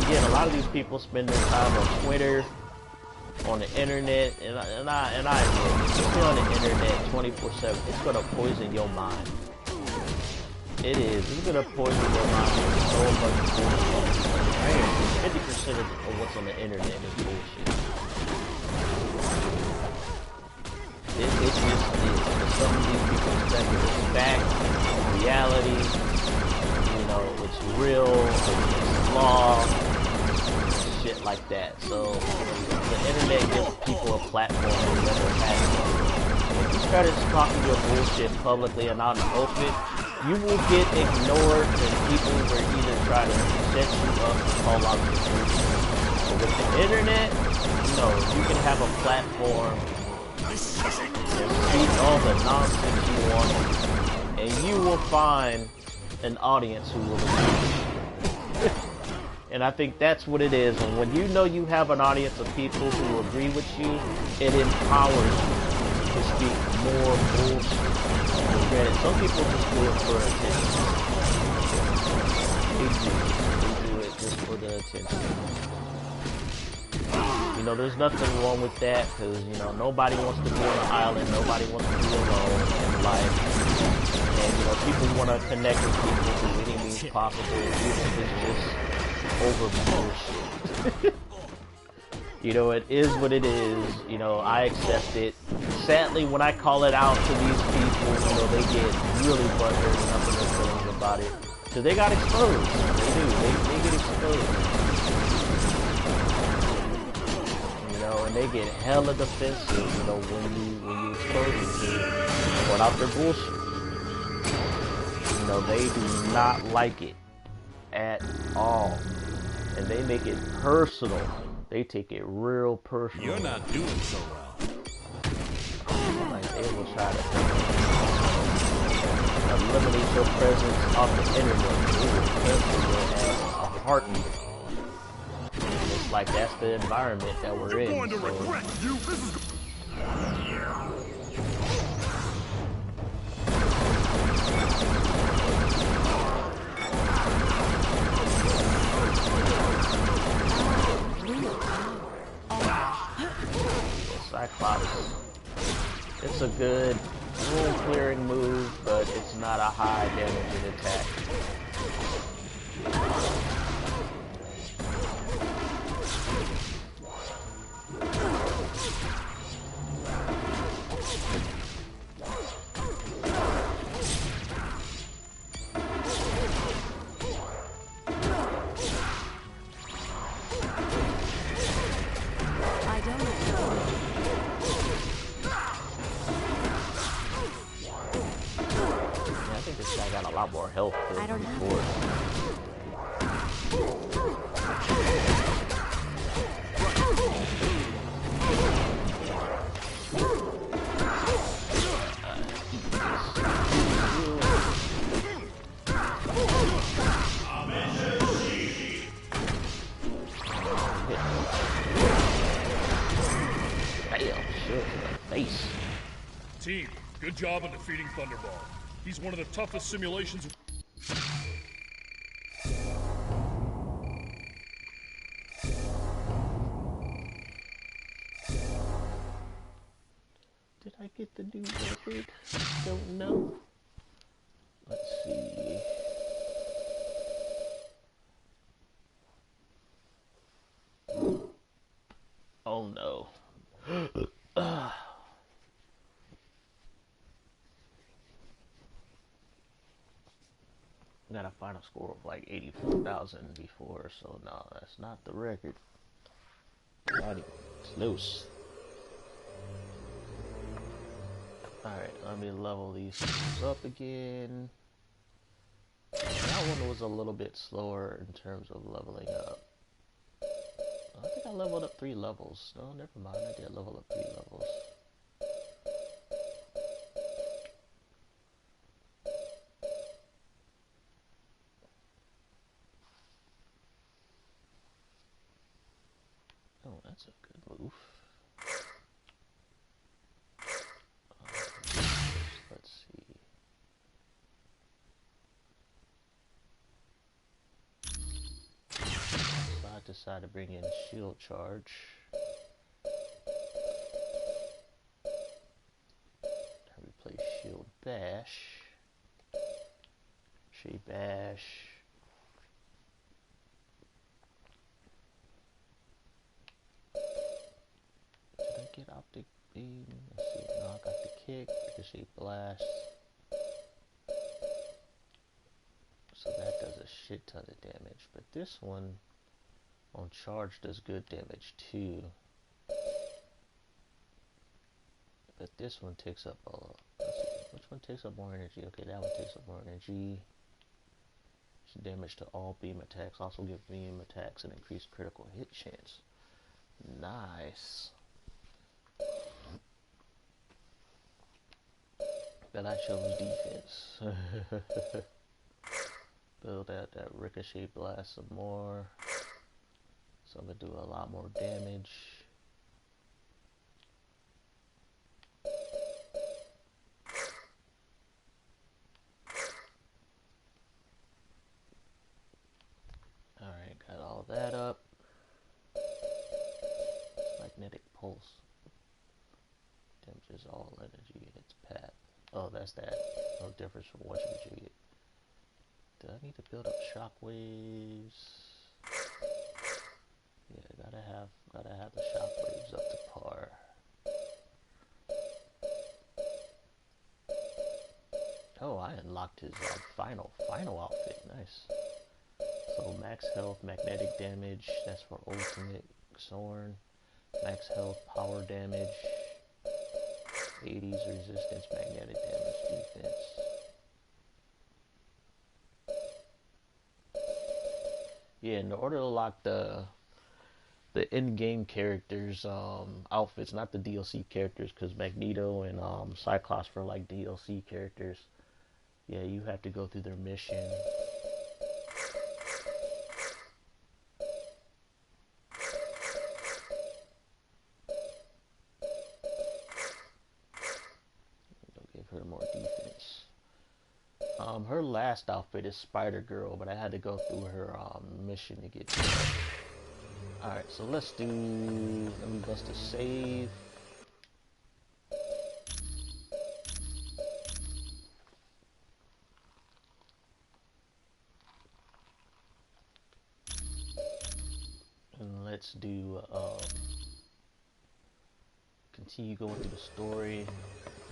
again, a lot of these people spend their time on Twitter, on the internet, and I admit, if you stay on the internet 24/7, it's gonna poison your mind. It is. It's gonna poison your mind with so much bullshit. 50% of what's on the internet is bullshit. It just is. Some of these people expect it's fact, reality, you know, it's real, it's law, shit like that. So the internet gives people a platform to let them have it. If you started talking your bullshit publicly and out in the open, you will get ignored and people will either try to set you up or call out the truth. But with the internet, no, you can have a platform and speak all the nonsense you want, and you will find an audience who will agree. And I think that's what it is. And when you know you have an audience of people who agree with you, it empowers you to speak more bullshit. Granted, some people just do it for attention. They do it just for the attention. You know, there's nothing wrong with that, because, you know, nobody wants to be on an island, nobody wants to be alone in life. And, you know, people want to connect with people through any means possible, even if it's just over bullshit. You know, it is what it is. You know, I accept it. Sadly, when I call it out to these people, you know, they get really butthurt and up in their feelings about it. Because they got exposed. They do. They get exposed. You know, and they get hella defensive, you know, when you expose them to point out their bullshit. You know, they do not like it at all. And they make it personal. They take it real personal. You're not doing so well. Like, they will try to eliminate your presence off the internet. They will cancel your ass a heartbeat. And it's like, that's the environment that we're in. Going to regret you. This is... Cyclops. It's a good room clearing move, but it's not a high damaging attack. A lot more health than before. Damn, shit, face. Team, good job in defeating Thunderball. He's one of the toughest simulations. Did I get the new record? Don't know. Let's see. Oh no. Got a final score of like 84,000 before, so no, that's not the record. Alrighty, it's loose. Alright, let me level these things up again. That one was a little bit slower in terms of leveling up. I think I leveled up 3 levels. No, never mind, I did level up 3 levels. Oh, that's a good move. Let's see. Side decide to bring in shield charge. Replace shield bash. Shea bash. Did I get optic beam? Let's see. No, I got the kick, ricochet blast. So that does a shit ton of damage, but this one on charge does good damage too. But this one takes up let's see, which one takes up more energy? Okay, that one takes up more energy. Damage to all beam attacks. Also give beam attacks an increased critical hit chance. Nice. But I chose defense. Build out that ricochet blast some more. So I'm gonna do a lot more damage. Alright, got all that up. Magnetic pulse. Damages all energy in its path. Oh, that's that. No difference from what you get. Do I need to build up shockwaves? Yeah, gotta have the shockwaves up to par. Oh, I unlocked his final outfit. Nice. So max health, magnetic damage. That's for ultimate Soren. Max health, power damage. 80s resistance, magnetic damage, defense. Yeah, in order to lock the in-game characters outfits, not the DLC characters, because Magneto and Cyclops for like DLC characters. Yeah, you have to go through their mission. Give her more defense. Her last outfit is Spider-Girl, but I had to go through her mission to get to it. Alright, so let me bust a save. And let's do, continue going through the story.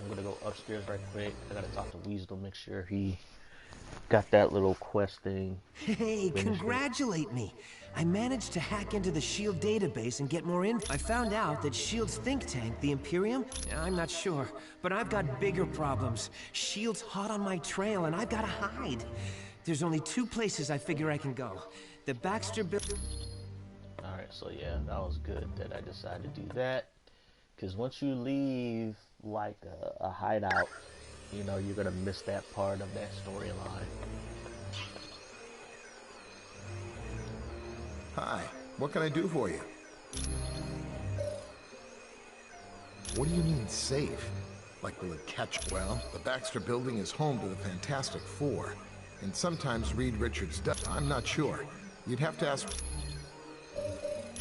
I'm gonna go upstairs right quick. I gotta talk to Weasel, make sure he got that little quest thing. Hey, congratulate me. I managed to hack into the SHIELD database and get more info. I found out that SHIELD's think tank, the Imperium, I'm not sure, but I've got bigger problems. SHIELD's hot on my trail and I've gotta hide. There's only two places I figure I can go. The Baxter building. Alright, so yeah, that was good that I decided to do that. Because once you leave like a hideout, you know, you're gonna miss that part of that storyline. Hi, what can I do for you? What do you mean, safe? Like, will it catch? Well, the Baxter Building is home to the Fantastic Four, and sometimes Reed Richards does. I'm not sure. You'd have to ask.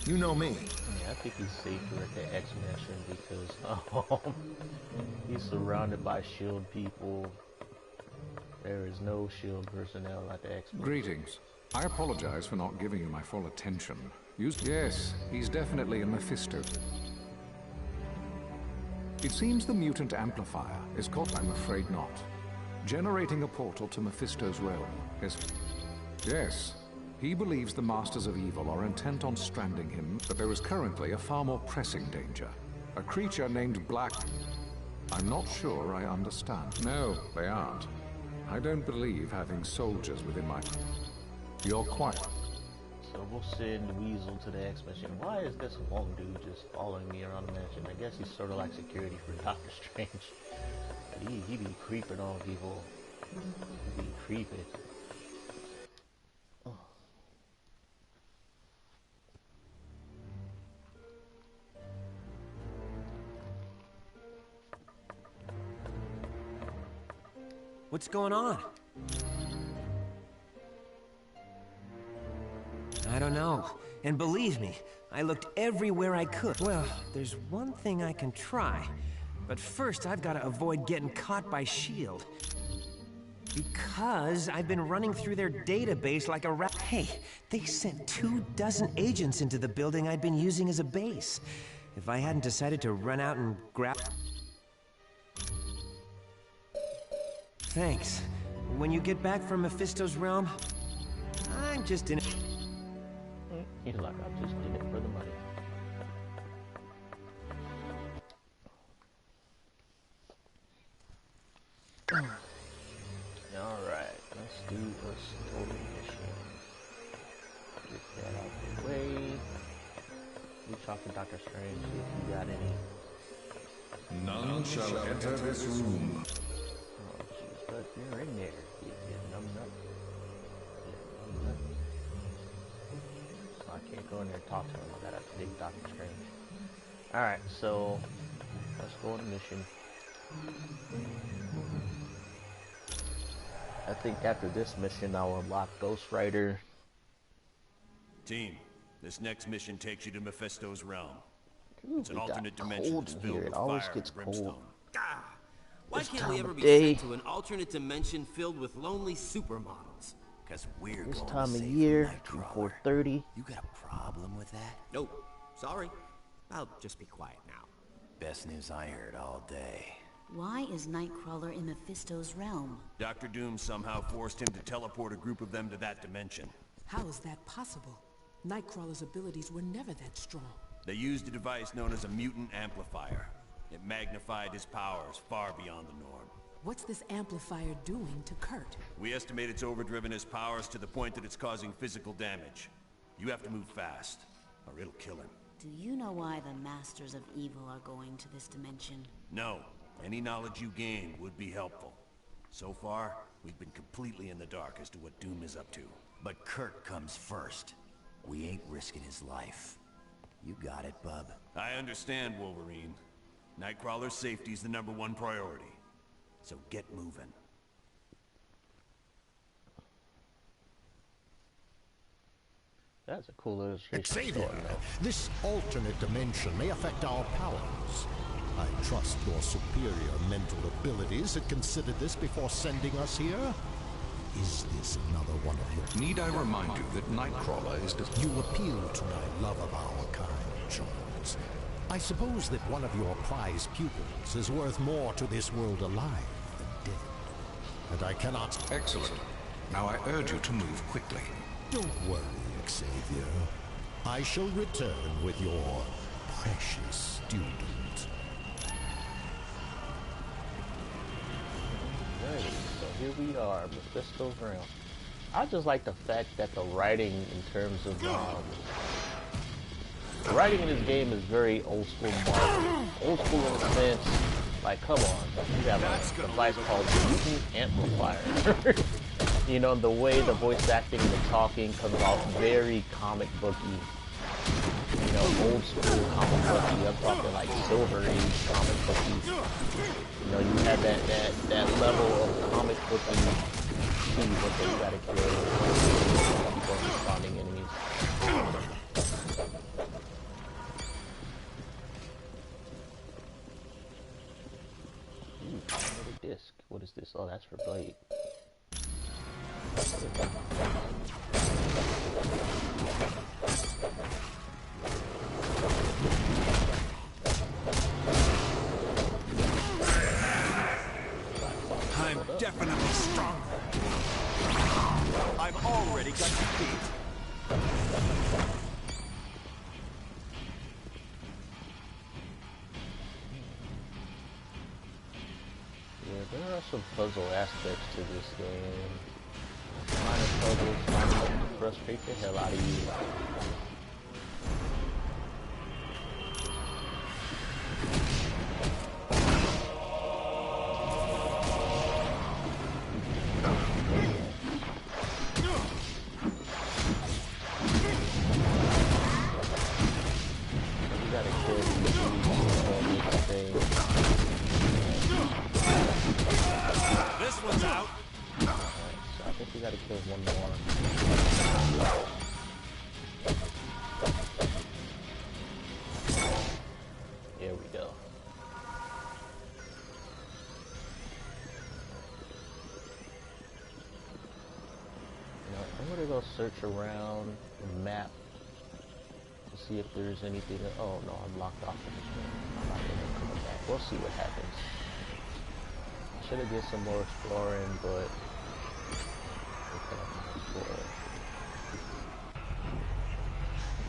You know me. Yeah, I think he's safer at the X-Mansion because he's surrounded by SHIELD people. There is no SHIELD personnel at the X-Mansion. Greetings. I apologize for not giving you my full attention. Yes, he's definitely a Mephisto. It seems the mutant amplifier is caught. I'm afraid not. Generating a portal to Mephisto's realm is... Yes. He believes the Masters of Evil are intent on stranding him, but there is currently a far more pressing danger. A creature named Black... I'm not sure I understand. No, they aren't. I don't believe having soldiers within my... You're quiet. So we'll send Weasel to the X-Mansion. Why is this long dude just following me around the mansion? I guess he's sort of like security for Doctor Strange. But he be creeping on people. He be creeping. What's going on? I don't know. know. And believe me, I looked everywhere I could. Well, there's one thing I can try. But first, I've got to avoid getting caught by S.H.I.E.L.D. Because I've been running through their database like a rat. Hey, they sent 24 agents into the building I'd been using as a base. If I hadn't decided to run out and grab... Thanks. When you get back from Mephisto's realm, I'm just in it. He's like, I'm just in it for the money. Alright, let's do a story mission. Get that out of the way. We talk to Dr. Strange, see if you got any. None shall enter this room. Oh, jeez, but you're in there. You numbed up. So I can't go in there and talk to him. I gotta dig Dr. Strange. Alright, so let's go on a mission. I think after this mission, I'll unlock Ghost Rider. Team, this next mission takes you to Mephisto's realm. Ooh, It's an alternate dimension that's filled with fire and brimstone. Why This can't time we ever of be day. sent to an alternate dimension filled with lonely supermodels? Because we're This going time to of save year, Nightcrawler. 4:30. You got a problem with that? Nope. Sorry. I'll just be quiet now. Best news I heard all day. Why is Nightcrawler in Mephisto's realm? Dr. Doom somehow forced him to teleport a group of them to that dimension. How is that possible? Nightcrawler's abilities were never that strong. They used a device known as a mutant amplifier. It magnified his powers far beyond the norm. What's this amplifier doing to Kurt? We estimate it's overdriven his powers to the point that it's causing physical damage. You have to move fast, or it'll kill him. Do you know why the Masters of Evil are going to this dimension? No. Any knowledge you gain would be helpful. So far, we've been completely in the dark as to what Doom is up to. But Kurt comes first. We ain't risking his life. You got it, bub. I understand, Wolverine. Nightcrawler's safety's the #1 priority. So get moving. That's a cool illustration. Xavier, this alternate dimension may affect our powers. I trust your superior mental abilities had considered this before sending us here. Is this another one of your... Need I remind you that Nightcrawler is... You appeal to my love of our kind, Charles. I suppose that one of your prized pupils is worth more to this world alive than dead. And I cannot... Excellent. Now I urge you to move quickly. Don't worry, Xavier. I shall return with your precious student. Alrighty, so here we are, Mephisto's realm. I just like the fact that the writing in terms of the writing in this game is very old school Marvel. Old school in the sense, like, come on, you have a device called Mutant Amplifier. You know, the way the voice acting and the talking comes off very comic booky. You know, old school comic booky. I'm talking like Silver Age comic booky. You know, you had that level of comic booky speed, but then you gotta kill people responding enemies. Ooh, another disc. What is this? Oh, that's for Blade. I'm definitely stronger. I've already got you beat. Yeah, there are some puzzle aspects to this game. Minor puzzles might frustrate the hell out of you. You gotta kill these things. This one's out. Alright, so I think we gotta kill one more. search around the map to see if there's anything. Oh no, I'm locked off in this game. I'm not even coming back. We'll see what happens. I should have did some more exploring, but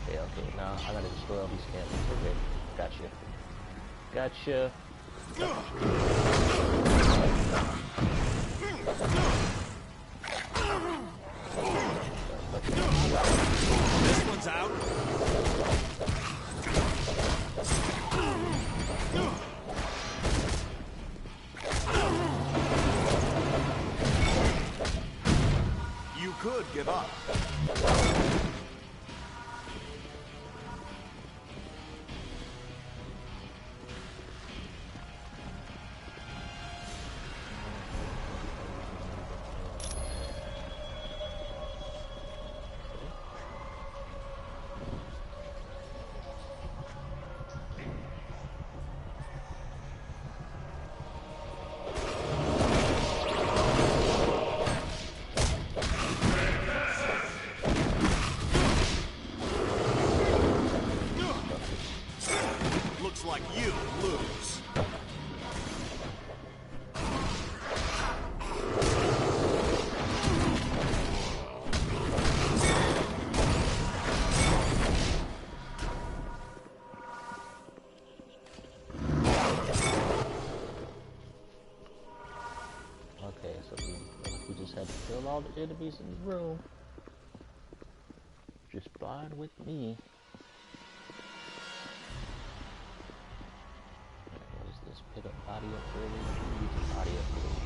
okay, now I gotta destroy all these cameras. Okay, gotcha. This one's out. You could give up. Like you lose. Okay, so we just had to kill all the enemies in the room. Just fine with me. Pick up body upgrade. Use body upgrade.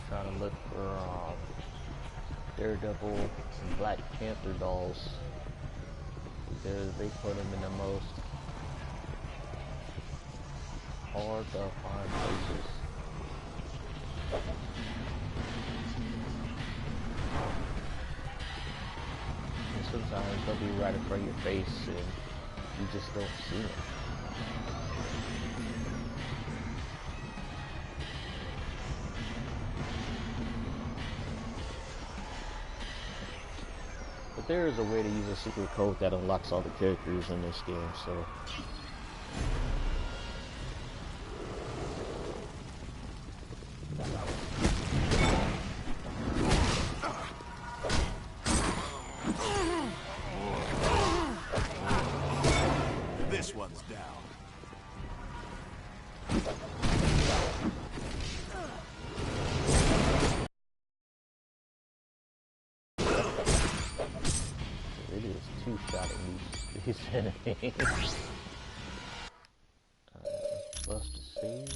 Trying to look for Daredevil and Black Panther dolls because they put them in the most hard to find places. And sometimes they'll be right in front of your face and you just don't see them. There is a way to use a secret code that unlocks all the characters in this game, so this one's down. Two-shotting these enemies. Bust to save.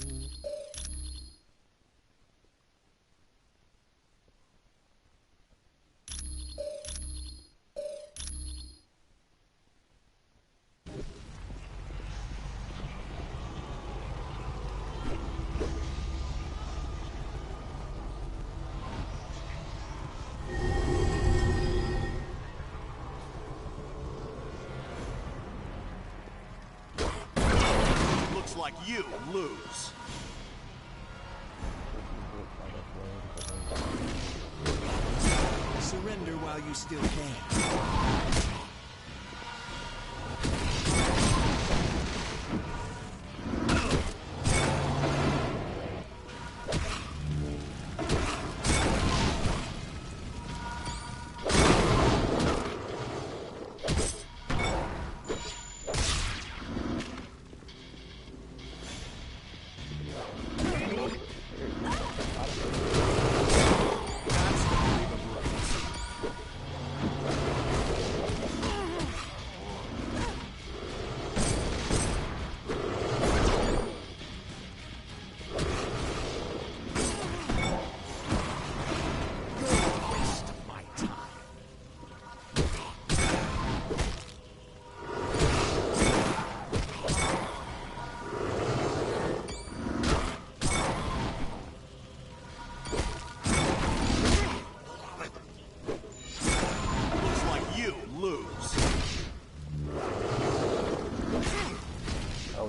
Like you lose. Surrender while you still can.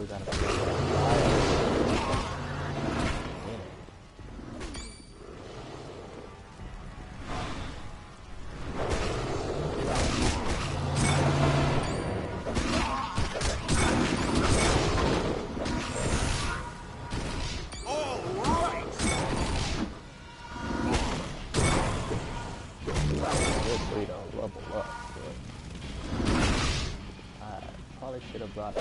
we gotta be should have brought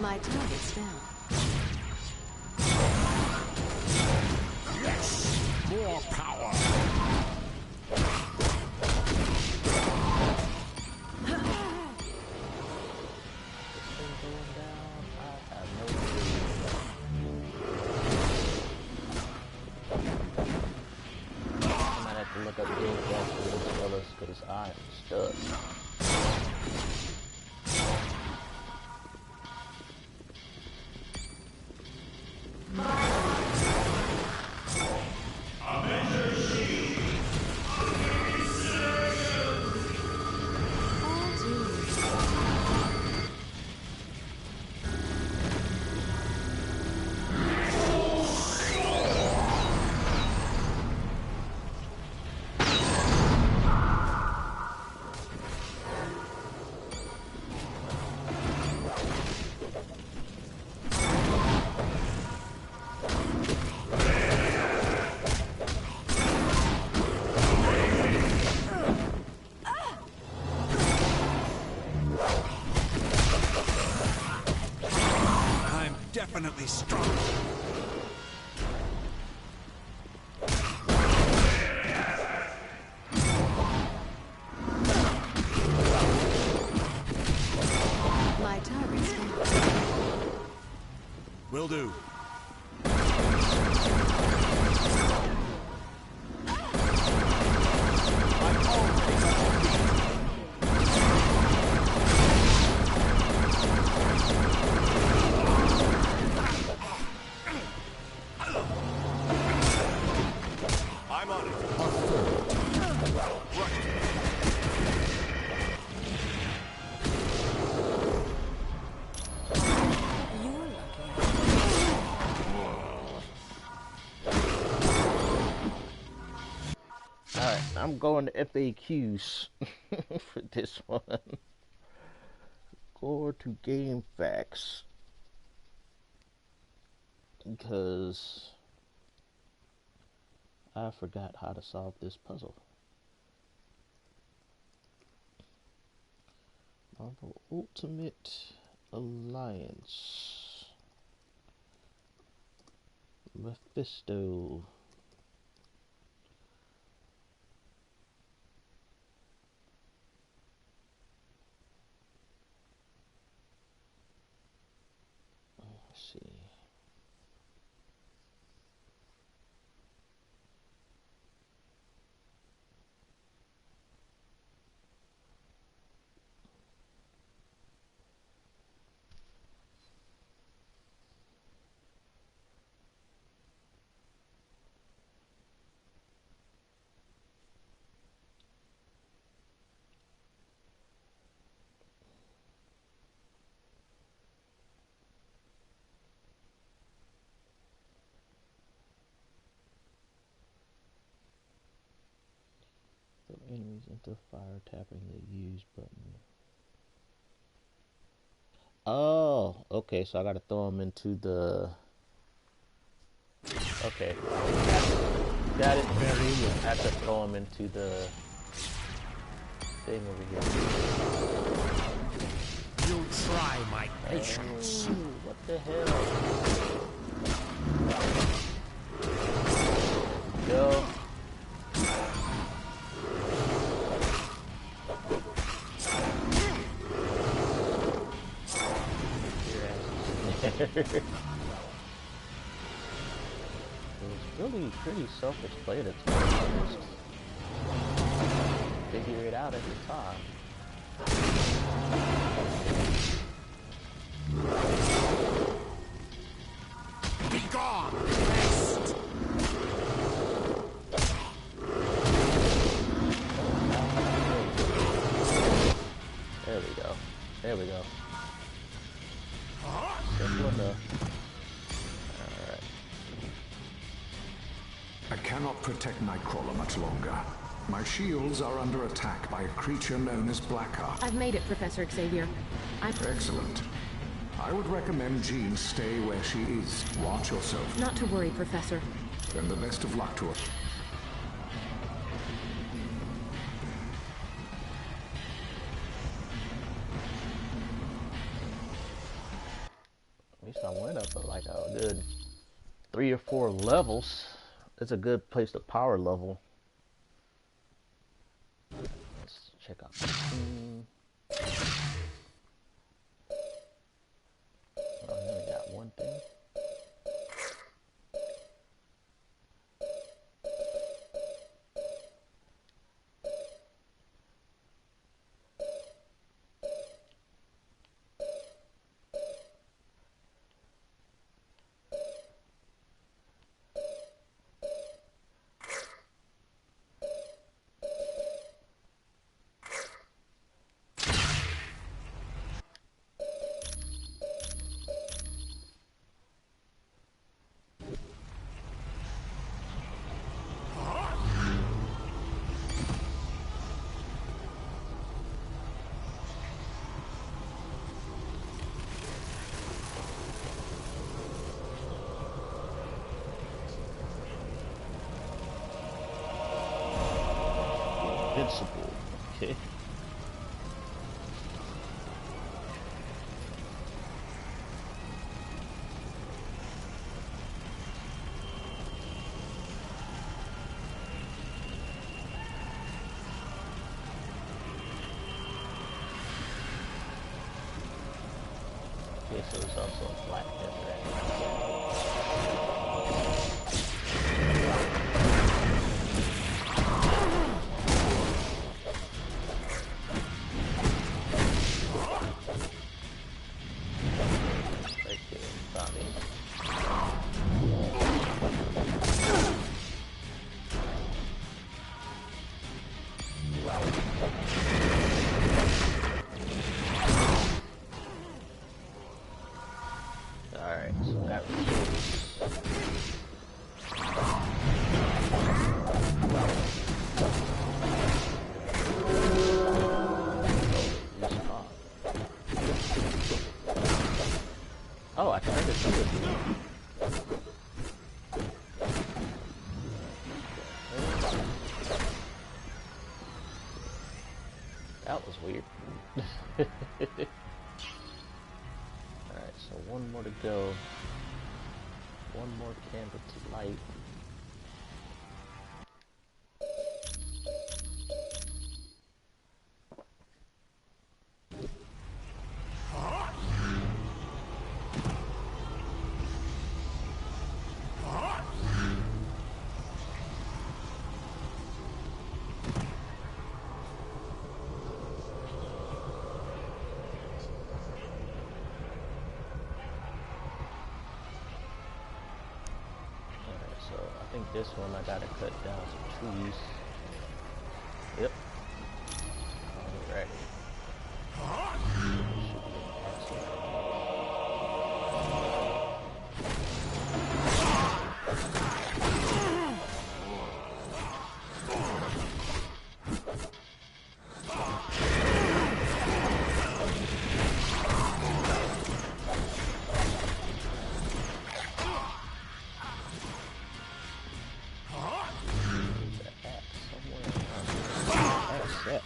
My target's down. Yes! More power! I might have to look up Game Pass for this fellas because I am stuck. Definitely strong. My target's down. Will do. I'm going to FAQs for this one. Go to Game Facts because I forgot how to solve this puzzle. Marvel Ultimate Alliance. Mephisto. Let's see. enemies into fire, tapping the use button. Oh, okay, so I gotta throw them into the... Okay. Got it. Very well. I have to throw them into the thing over here. You try my patience. What the hell? Go. It's really pretty self-explanatory. Figure it out at the time. Be gone! Rest! There we go. There we go. Simple enough. Alright. I cannot protect Nightcrawler much longer. My shields are under attack by a creature known as Blackheart. I've made it, Professor Xavier. Excellent. I would recommend Jean stay where she is. Watch yourself. Not to worry, Professor. Then the best of luck to her. At least I went up like a good 3 or 4 levels. It's a good place to power level. Let's check out the team. I only got one thing. Invincible. Okay. Okay, so there's also a Black Panther. Alright, so that oh, I turned it to that was weird. Alright, so one more to go. One more candle to light. So I think this one I gotta cut down some trees. Yep. Alright. Should be that?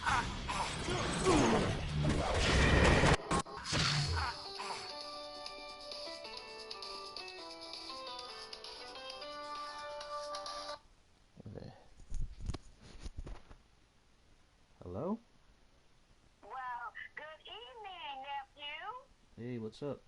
Okay. Hello? Well, good evening, nephew. Hey, what's up?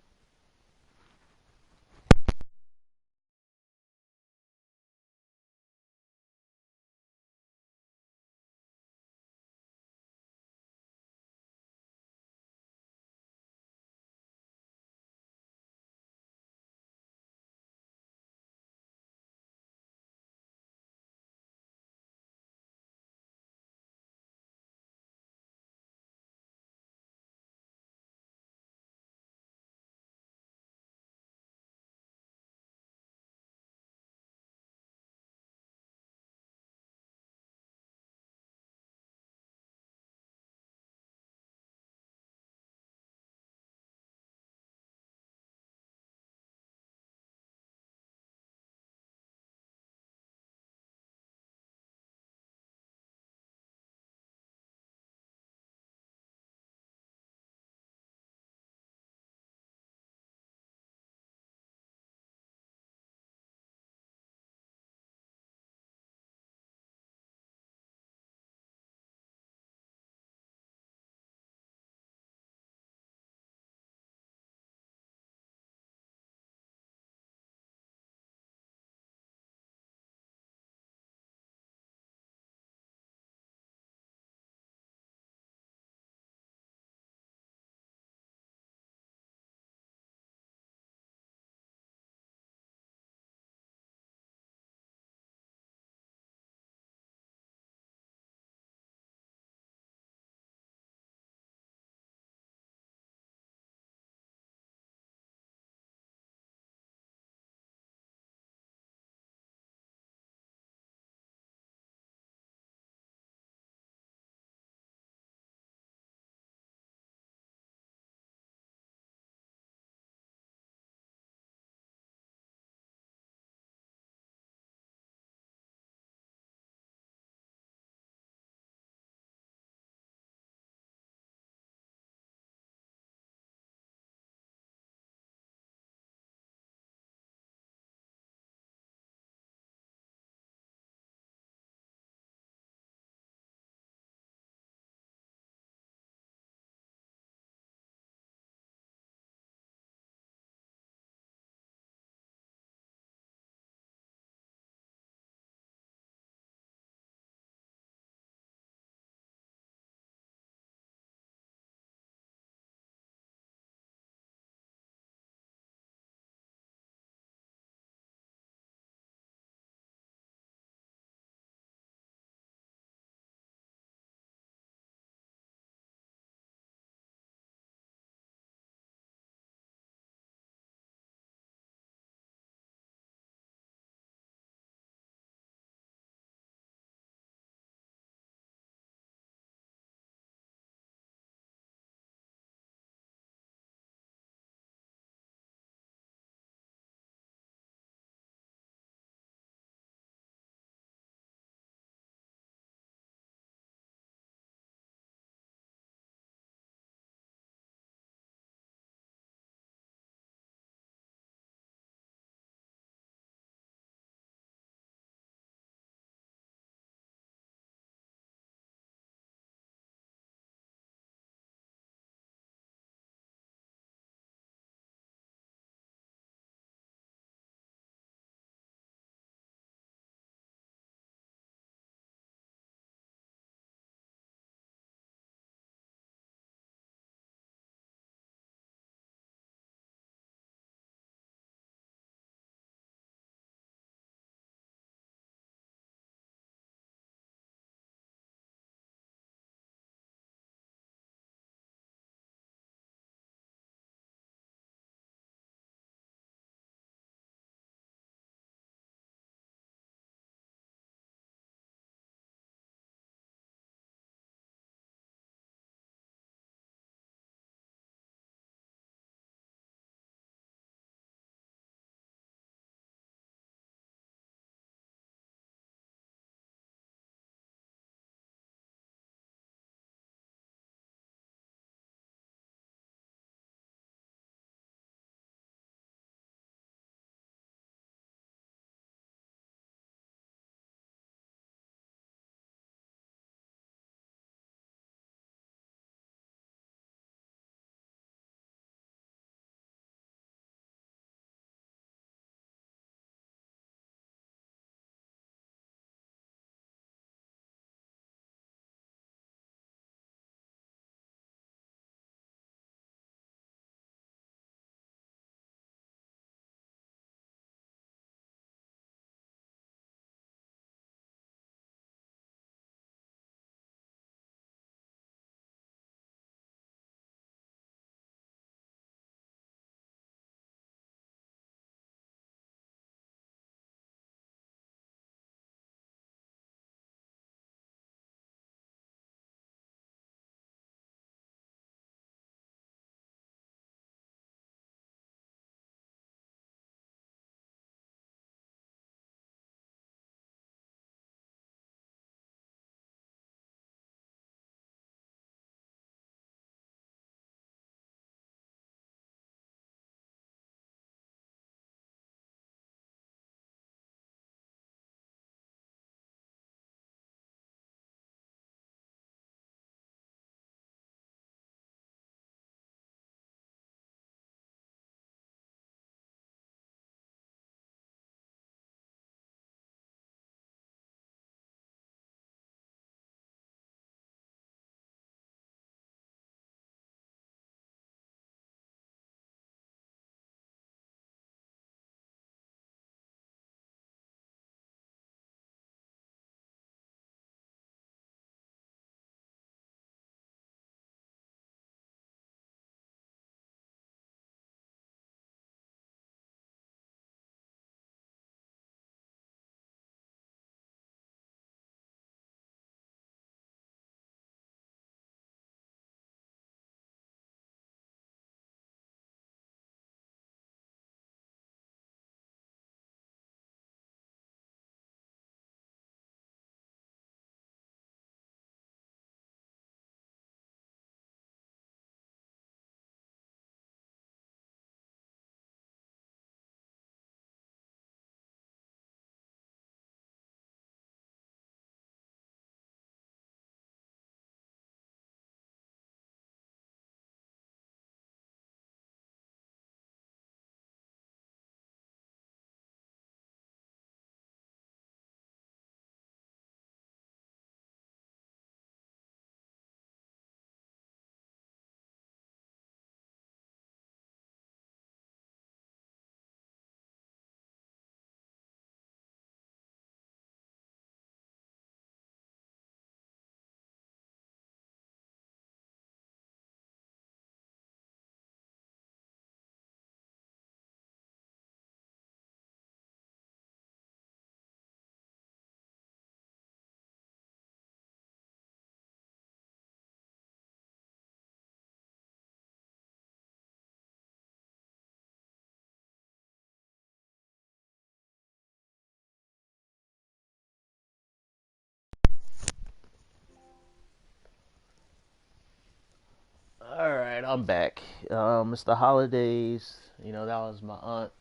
I'm back. It's the holidays. You know, that was my aunt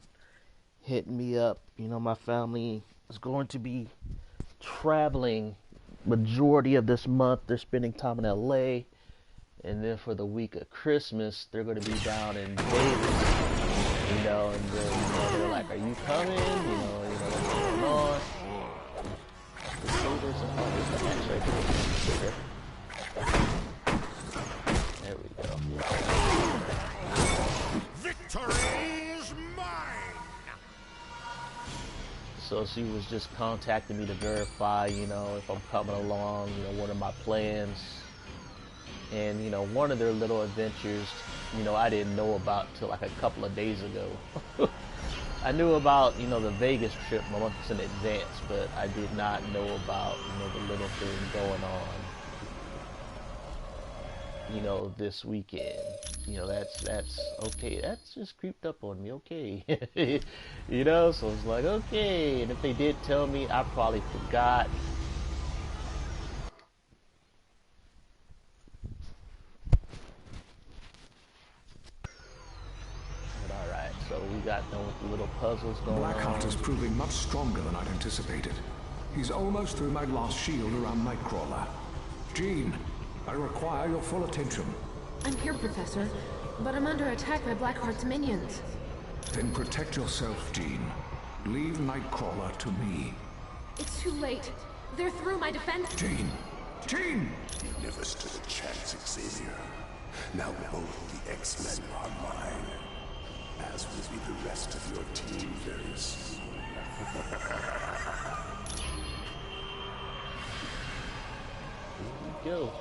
hitting me up. You know, my family is going to be traveling majority of this month. They're spending time in LA. And then for the week of Christmas, they're going to be down in Vegas. You know, and then, you know, they're like, are you coming? You know, what's going on? There we go. Victory is mine! So she was just contacting me to verify, you know, if I'm coming along, you know, what are my plans. And, you know, one of their little adventures, you know, I didn't know about till like a couple of days ago. I knew about, you know, the Vegas trip months in advance, but I did not know about, you know, the little thing going on, you know, this weekend. You know, that's okay. That's just creeped up on me. Okay. You know, so it's like, okay. And if they did tell me, I probably forgot. So we got done with the little puzzles going on. Blackheart is proving much stronger than I'd anticipated. He's almost through my last shield around Nightcrawler. Jean, I require your full attention. I'm here, Professor, but I'm under attack by Blackheart's minions. Then protect yourself, Jean. Leave Nightcrawler to me. It's too late. They're through my defense. Jean! Jean! You never stood a chance, Xavier. Now both the X-Men are mine. As will be the rest of your team very soon. Here we go.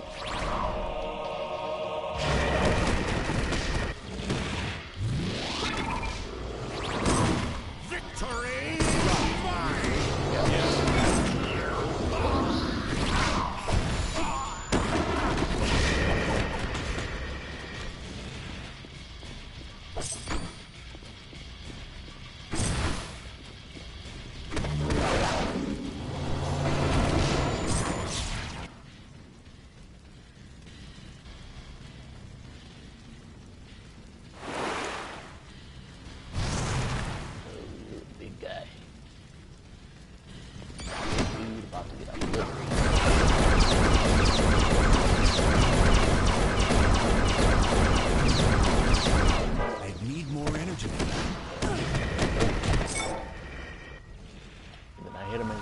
Victory!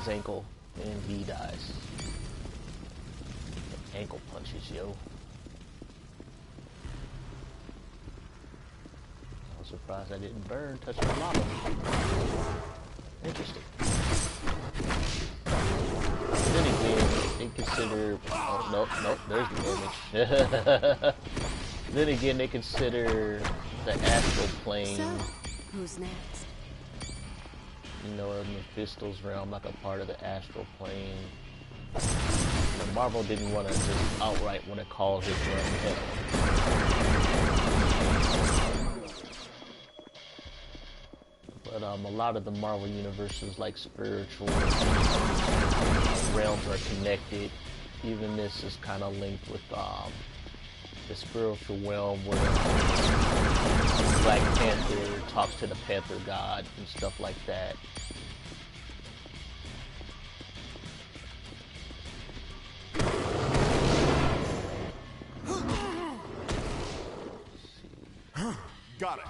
Ankle and he dies. Ankle punches, yo. I was surprised I didn't burn touching the lava. Interesting. Then again, they consider. Oh, nope, there's the damage. Then again, they consider the astral plane. So, who's next? You know, Mephisto's realm like a part of the astral plane. You know, Marvel didn't want to just outright want to call his realm hell. But a lot of the Marvel universes, like spiritual realms, are connected. Even this is kind of linked with the spiritual realm where Black Panther talks to the Panther God and stuff like that. Got it.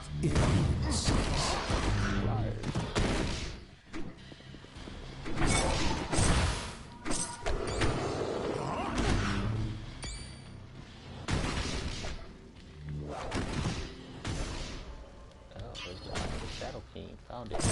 Shadow King found it.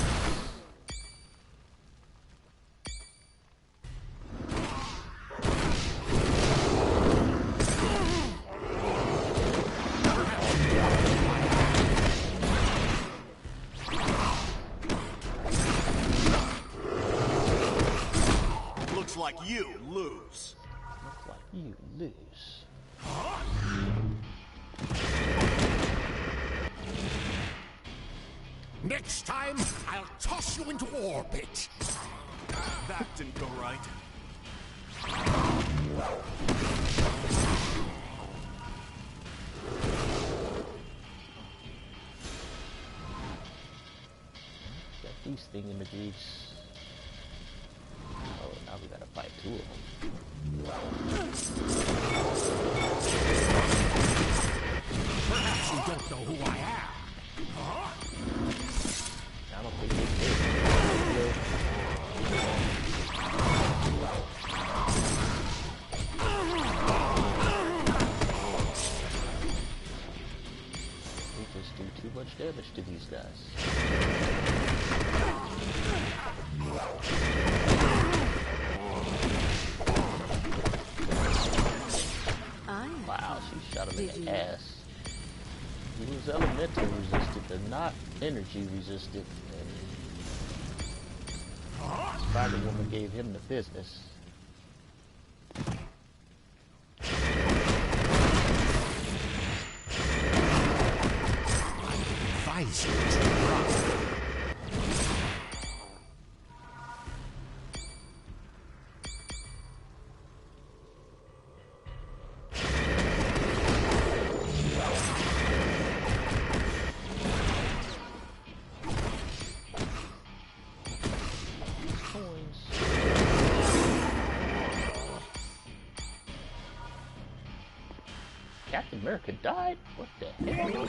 Looks like you lose. Looks like you lose. Next time, I'll toss you into orbit. That didn't go right. These thingamajiggies. Oh, now we gotta fight two of them. Perhaps you don't know who I am. I don't think they did. We just do too much damage to these guys. Wow, she shot him in the ass. He was elemental resistant, but not energy resistant. And Spider-Woman gave him the business. Advise you to run. Captain America died? What the hell?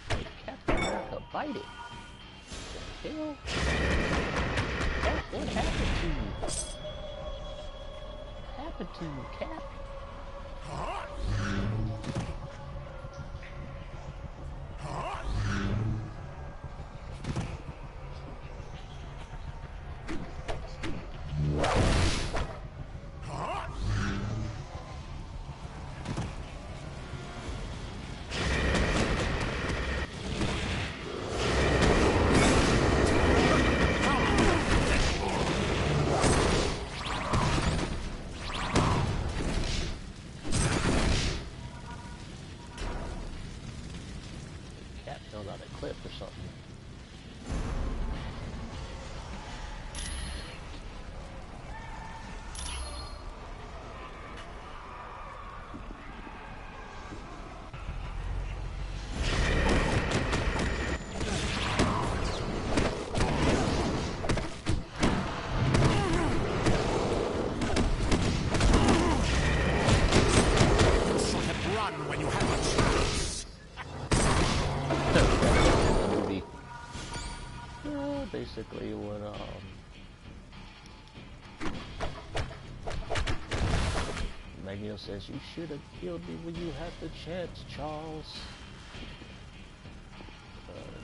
Hey, Captain America bite it. What the hell? Cap, what happened to you? What happened to you, Cap? Clip or something. Basically when Magneto says, you should have killed me when you had the chance, Charles.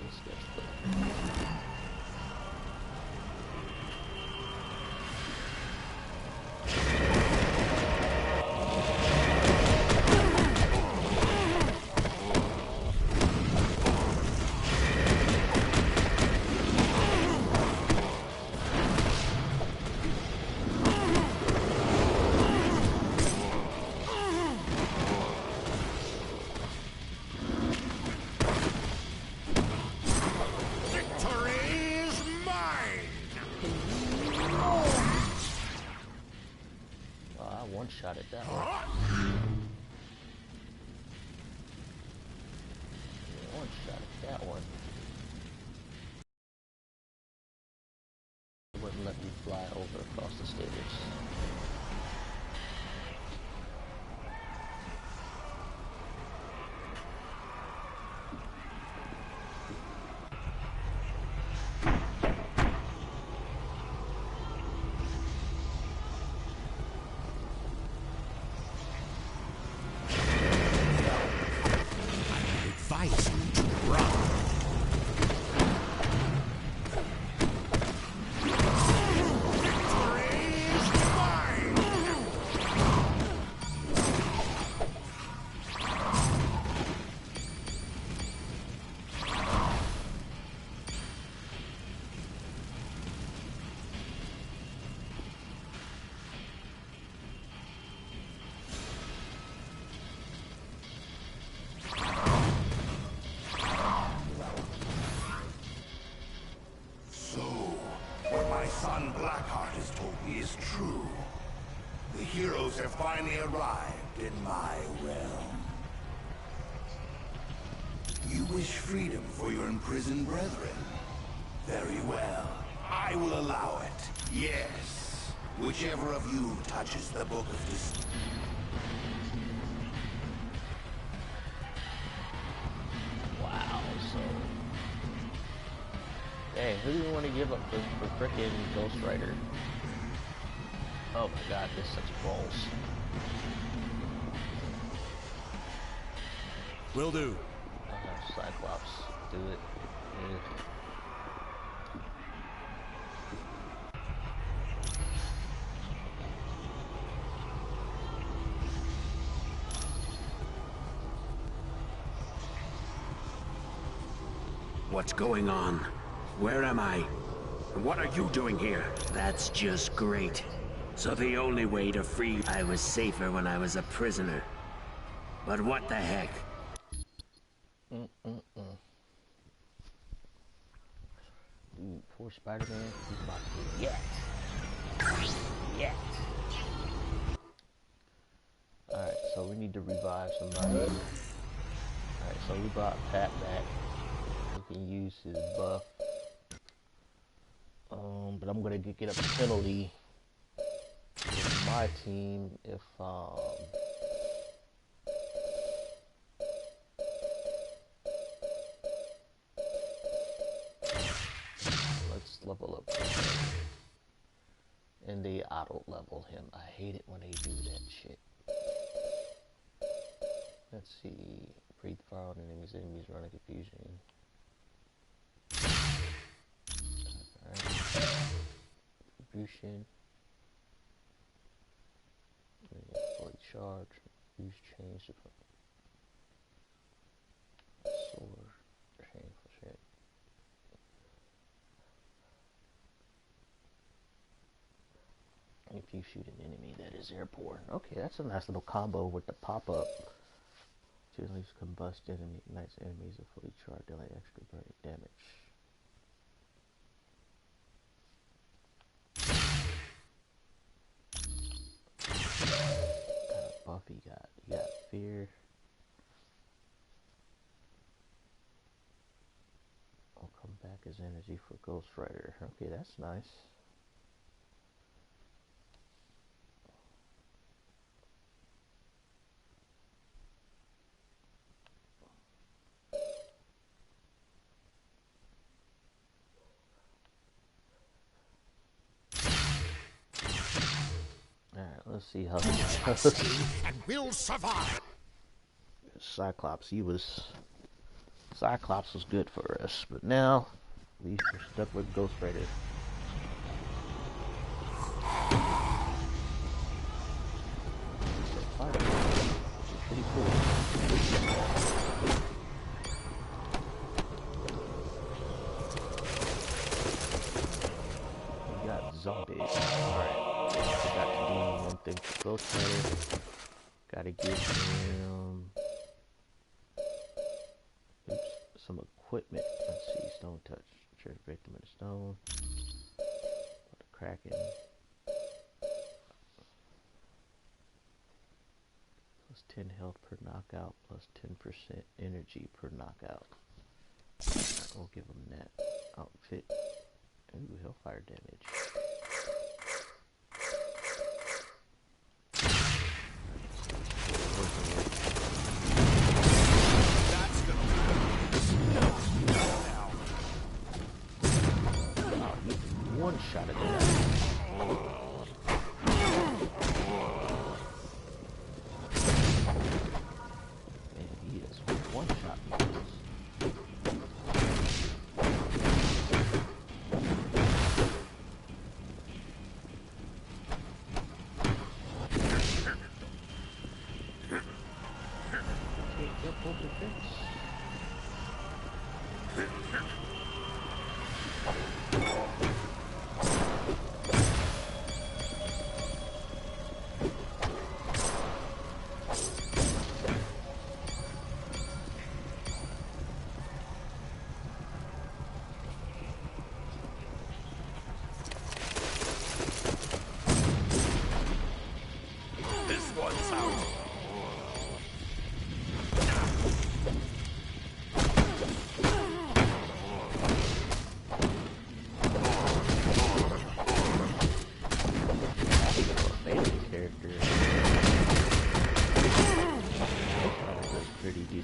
This gets shot at that one. One shot at that one. It wouldn't let me fly over across the stairs. Blackheart has told me is true. The heroes have finally arrived in my realm. You wish freedom for your imprisoned brethren? Very well. I will allow it. Yes. Whichever of you touches the Book of Dis... Wow, so... Hey, who do you want to give up for frickin' Ghost Rider? Oh my god, this such balls. Will do. Cyclops, do it. Yeah. What's going on? Where am I? And what are you doing here? That's just great. So the only way to free... I was safer when I was a prisoner. But what the heck? Ooh, poor Spider-Man. He's about to get Alright, so we need to revive somebody. Alright, so we brought Pat back. We can use his buff. But I'm gonna get a penalty with my team if let's level up and they auto level him. I hate it when they do that shit. Let's see. Breathe fire on enemies. Enemies run in confusion. Alright. Distribution. Fully charge. Use change. Sword. Shameful shit. If you shoot an enemy that is airborne. Okay, that's a nice little combo with the pop-up. Generally combust enemy, ignites enemies are fully charged, dealing extra burning damage. Buff you got fear. I'll come back as energy for Ghost Rider. Okay, that's nice. Let's see how and we'll survive. Cyclops was good for us, but now at least we're stuck with Ghost Rider. Pretty cool. We got zombies. Alright. Got to do one thing for Ghost Rider. Gotta give him some equipment. Let's see, Stone Touch. Turn victim into stone. Put the Kraken. Plus 10 health per knockout, plus 10% energy per knockout. We'll give him that outfit. Ooh, Hellfire damage. One shot at that. Man, he is one shot. Take up both defense.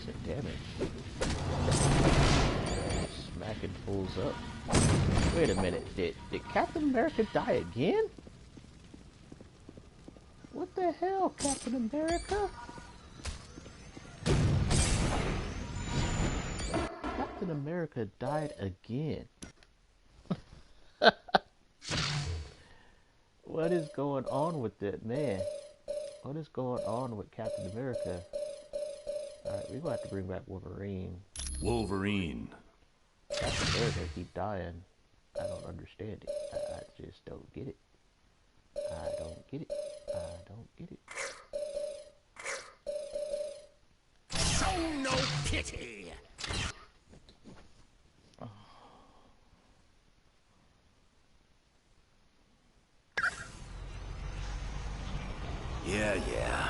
decent damage. Smacking fools up. Wait a minute, did Captain America die again? What the hell, Captain America? Captain America died again. What is going on with that man? What is going on with Captain America? Alright, we're gonna have to bring back Wolverine. Wolverine. Captain America keep dying. I don't understand it. I just don't get it. I don't get it. I don't get it. Show no pity! Yeah.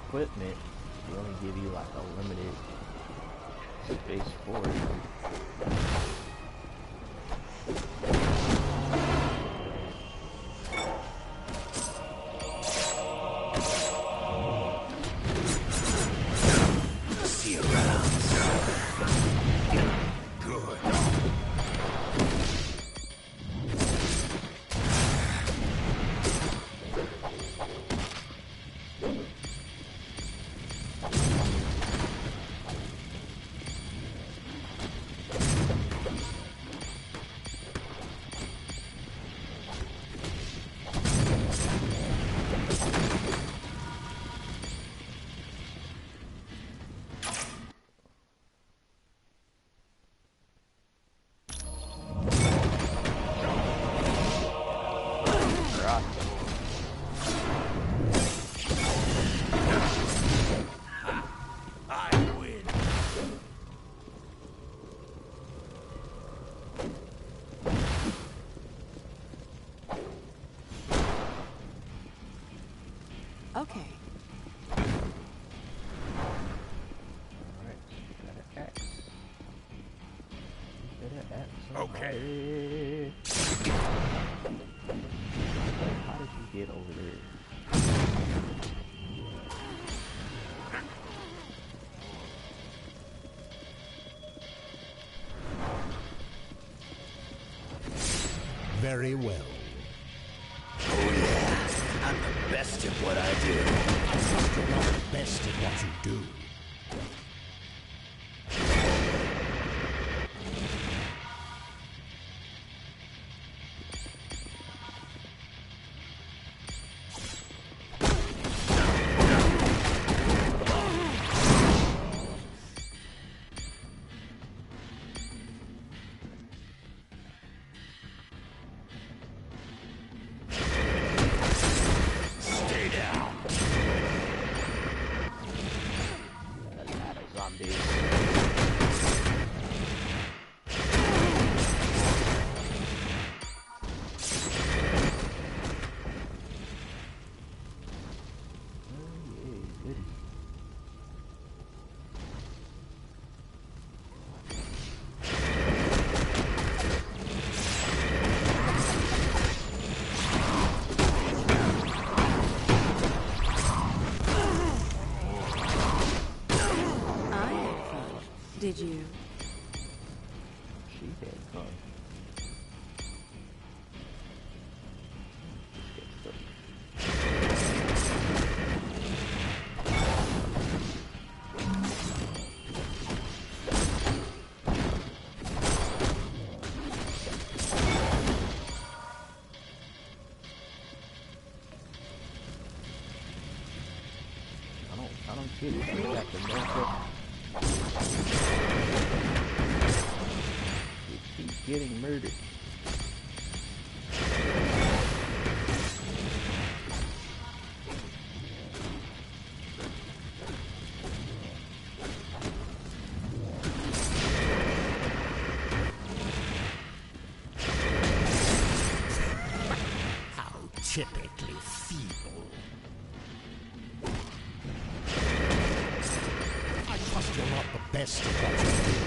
Equipment, they only give you like a limited space for it. See you around, sir. Good. Okay. Okay. How did you get over there? Very well. Oh yeah, I'm the best at what I do. You're not the best at what you do. Did you? She had fun. I don't get it. I got the makeup. Getting murdered. How typically feeble. you're not the best at what you do.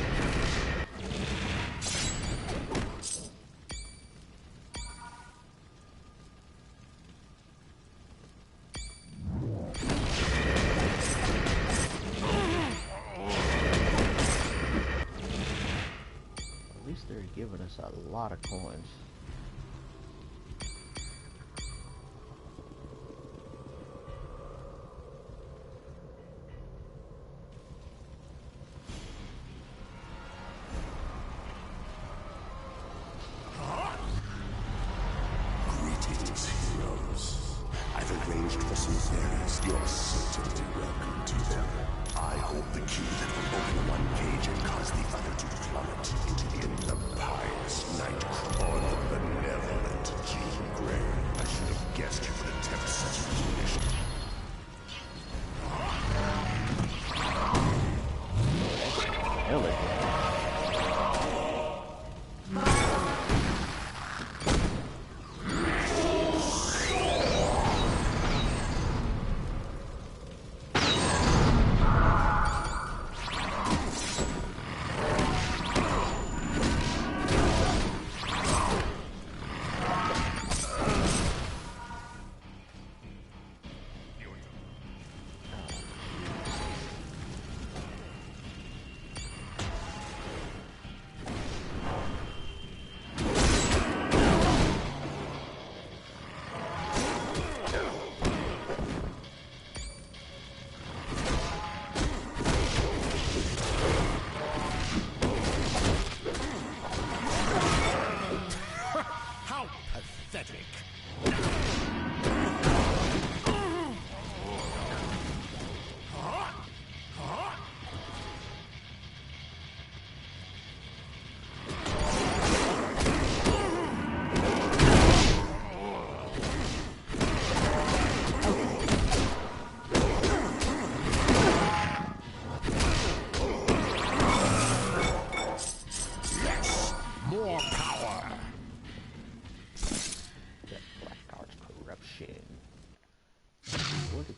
At least they're giving us a lot of coins. Greetings, heroes. I've arranged for some berries. You're certainly welcome to them. I hold the key that will open one cage and cause the other to plummet into the impious Nightcrawler, the benevolent Jean Grey. I should have guessed you would attempt such foolishness.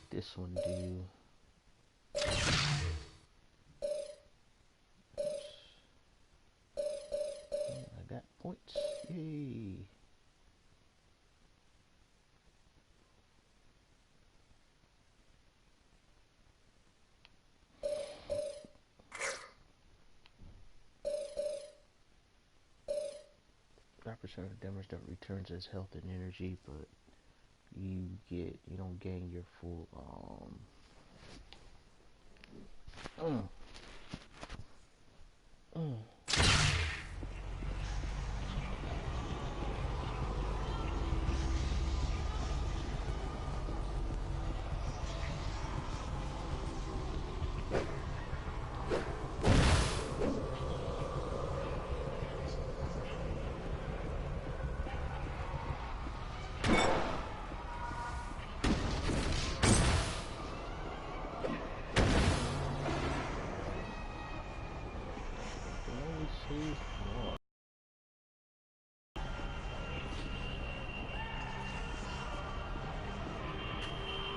This one do? I got points. Yay! Percent of damage that returns as health and energy, but you don't gain your full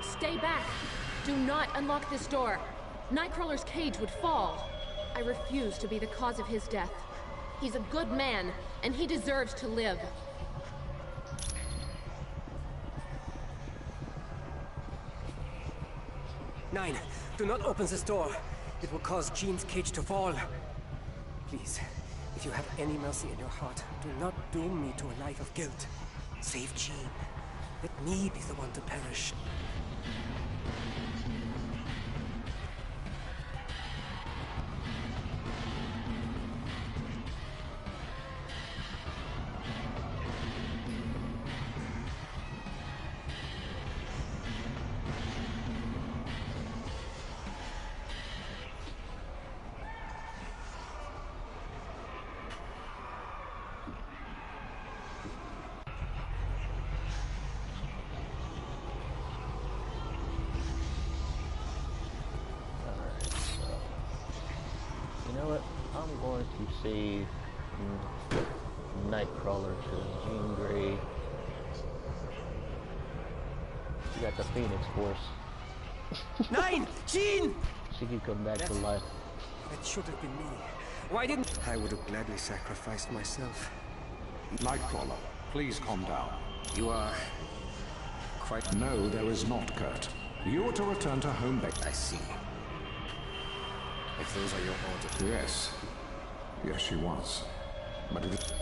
Stay back! Do not unlock this door. Nightcrawler's cage would fall. I refuse to be the cause of his death. He's a good man, and he deserves to live. Nine, do not open this door. It will cause Jean's cage to fall. Please, if you have any mercy in your heart, do not doom me to a life of guilt. Save Jean. Let me be the one to perish. I'm going to save Nightcrawler to Jean Grey. She got the Phoenix Force. Nine! Jean! She can come back to life. That should have been me. Why didn't... I would have gladly sacrificed myself. Nightcrawler, please calm down. You are... quite... No, there is not, Kurt. You are to return to home base. I see. If those are your orders... Yes. Yes, she was. But it...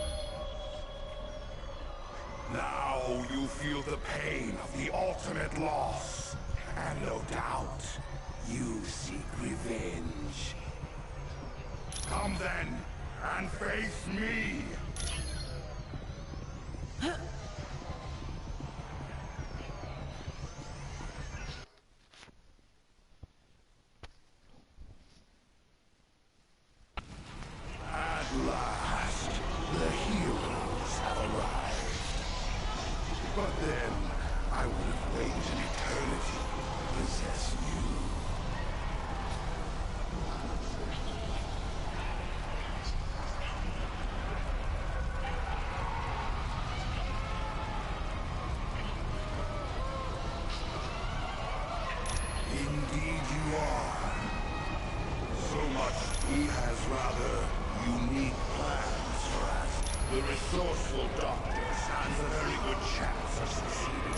Now you feel the pain of the ultimate loss. And no doubt, you seek revenge. Come then, and face me! At last, the heroes have arrived. But then, I would have waited an eternity to possess you. Indeed you are. So much he has rather unique plans for us. The resourceful doctor stands a very good chance of succeeding.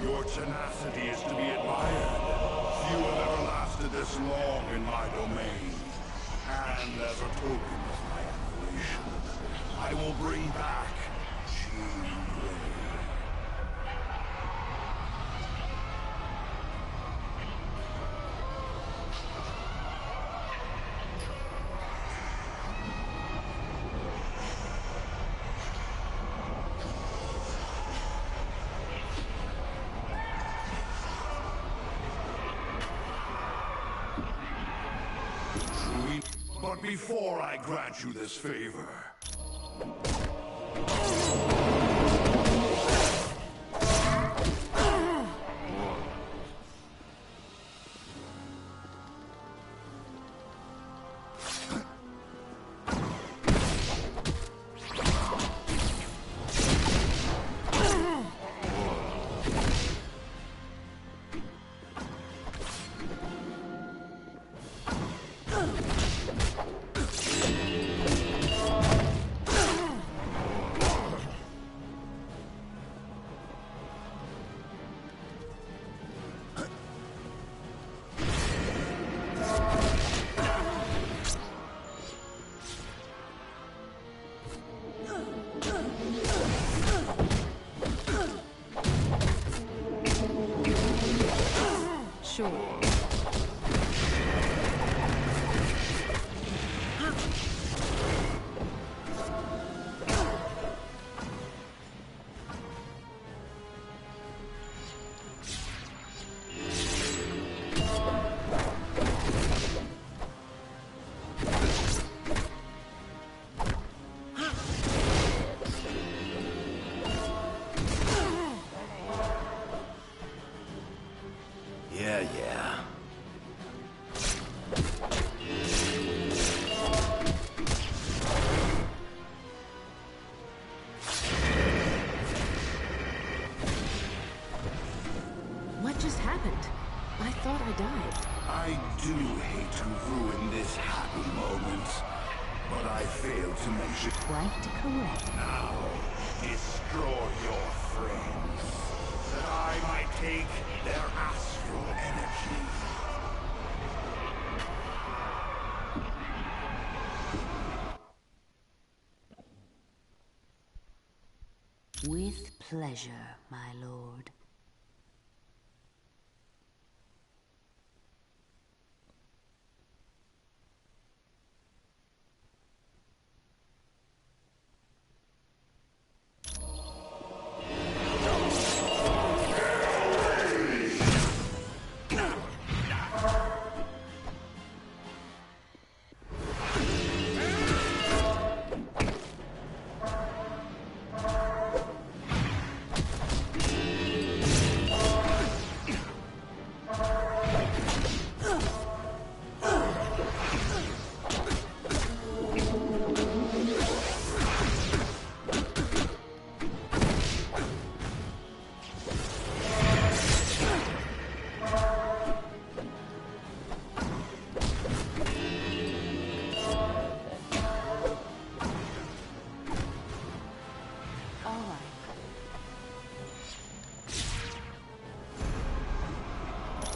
Your tenacity is to be admired. Few have ever lasted this long in my domain. And as a token of my admiration, I will bring back Jean Grey. before I grant you this favor. With pleasure, my lord.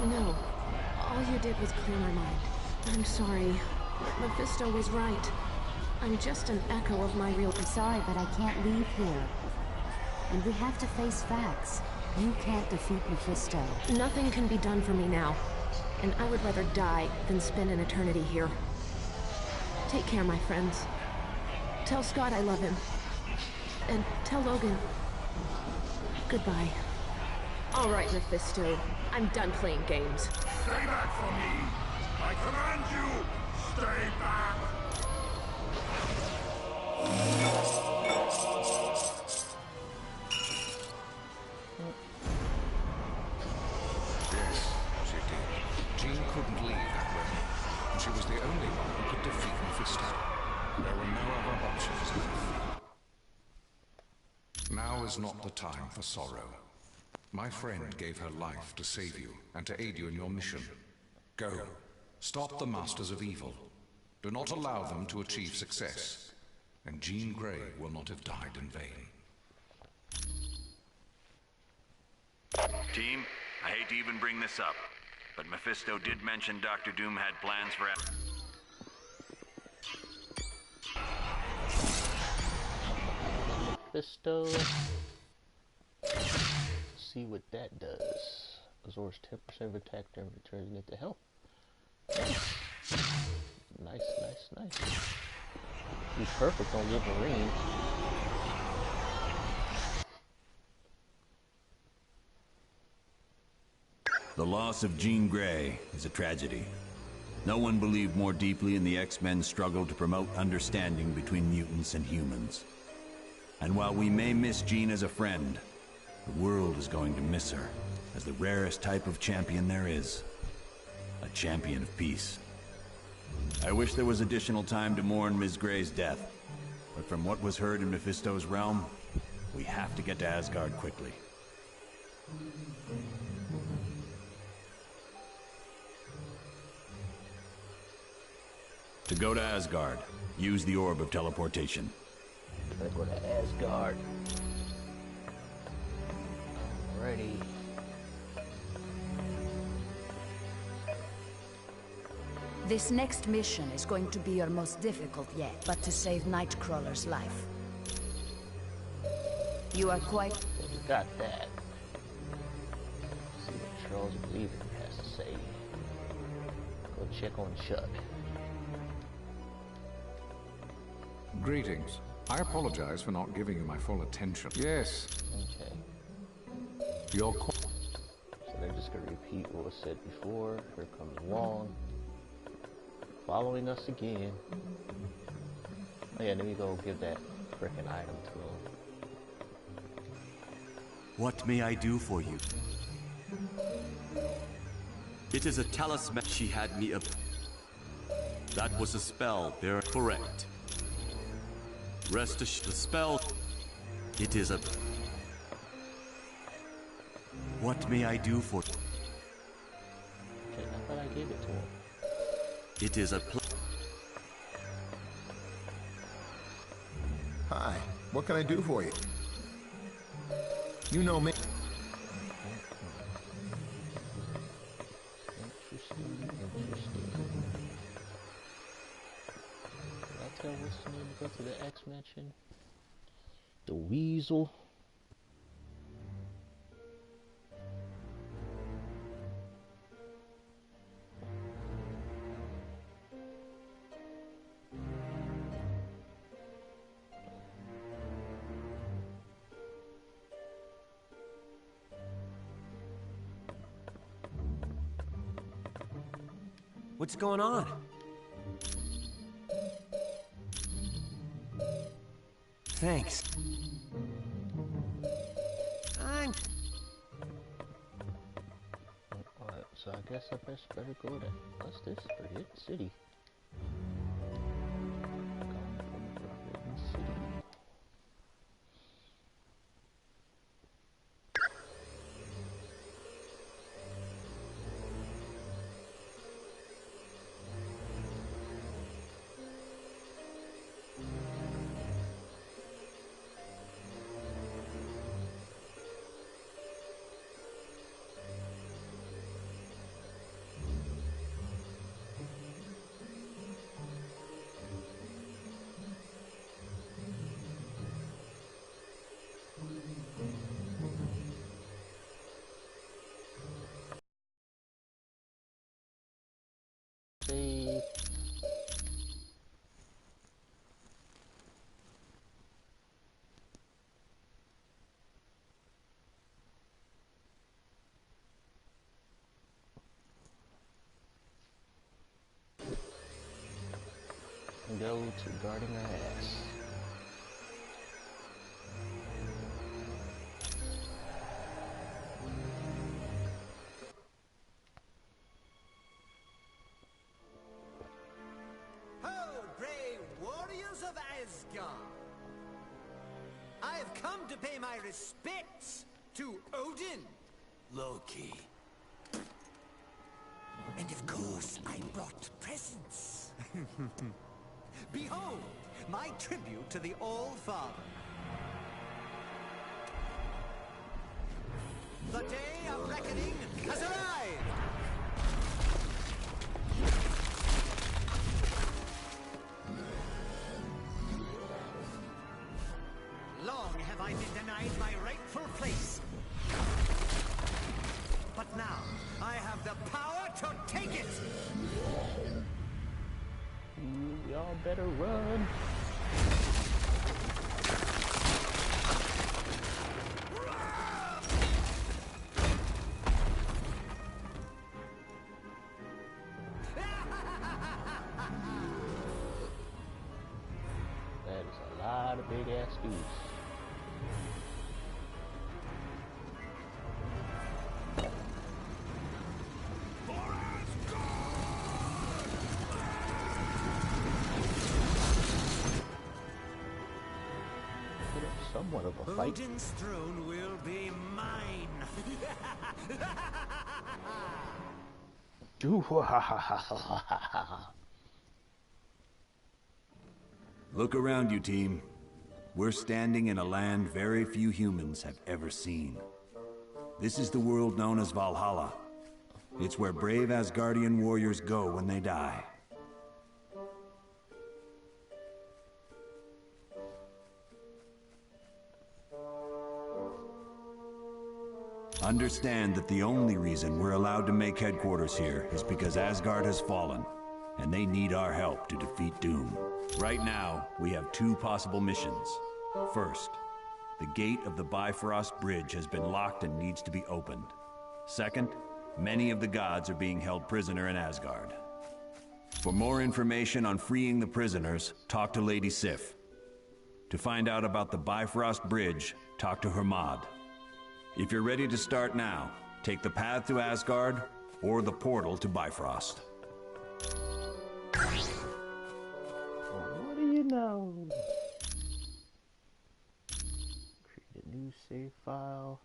No. All you did was clear my mind. I'm sorry. Mephisto was right. I'm just an echo of my real... I'm sorry, but I can't leave here. And we have to face facts. You can't defeat Mephisto. Nothing can be done for me now. And I would rather die than spend an eternity here. Take care, my friends. Tell Scott I love him. And tell Logan... goodbye. All right, Mephisto. I'm done playing games. Stay back from me! I command you! Stay back! Yes, she did. Jean couldn't leave that weapon, and she was the only one who could defeat Mephisto. There were no other options left. Now is not the time for sorrow. My friend gave her life to save you and to aid you in your mission. Go. Stop the Masters of Evil. Do not allow them to achieve success. And Jean Grey will not have died in vain. Team, I hate to even bring this up, but Mephisto did mention Dr. Doom had plans for... Mephisto. See what that does. Absorbs 10% of attack damage, turns it into health. Nice, nice, nice. He's perfect on Wolverine. The loss of Jean Grey is a tragedy. No one believed more deeply in the X-Men's struggle to promote understanding between mutants and humans. And while we may miss Jean as a friend, the world is going to miss her as the rarest type of champion there is. A champion of peace. I wish there was additional time to mourn Ms. Grey's death, but from what was heard in Mephisto's realm, we have to get to Asgard quickly. To go to Asgard, use the Orb of Teleportation. Gotta go to Asgard. Alrighty. This next mission is going to be your most difficult yet, but to save Nightcrawler's life. You are quite... You got that. Let's see what Charles Weaver has to say. Go check on Chuck. Greetings. I apologize for not giving you my full attention. Yes. Okay. Your So they're just gonna repeat what was said before. Here comes Wong. Following us again. Oh yeah, let me go give that frickin' item to him. What may I do for you? It is a talisman she had me up. That was a spell, they're correct. Rest assured, the spell, it is a... What may I do for... Okay, I thought I gave it to him. It is a... Hi, what can I do for you? You know me. Interesting. Did I tell what's the name to go to the X-Mansion? The Weasel. What's going on? Thanks. Alright, so I guess I better go to... What's this? Forbidden City. Forbidden City. Save. Go to guarding our ass. Of Asgard. I have come to pay my respects to Odin. Loki. And of course, I brought presents. Behold, my tribute to the All-Father. The day of reckoning has arrived! Long have I been denied my rightful place. But now, I have the power to take it! Y'all better run. big ass goose. Somewhat of a fight. Odin's throne will be mine. Look around you, team. We're standing in a land very few humans have ever seen. This is the world known as Valhalla. It's where brave Asgardian warriors go when they die. Understand that the only reason we're allowed to make headquarters here is because Asgard has fallen, and they need our help to defeat Doom. Right now, we have two possible missions. First, the gate of the Bifrost Bridge has been locked and needs to be opened. Second, many of the gods are being held prisoner in Asgard. For more information on freeing the prisoners, talk to Lady Sif. To find out about the Bifrost Bridge, talk to Hermod. If you're ready to start now, take the path to Asgard or the portal to Bifrost. What do you know? Create a new save file.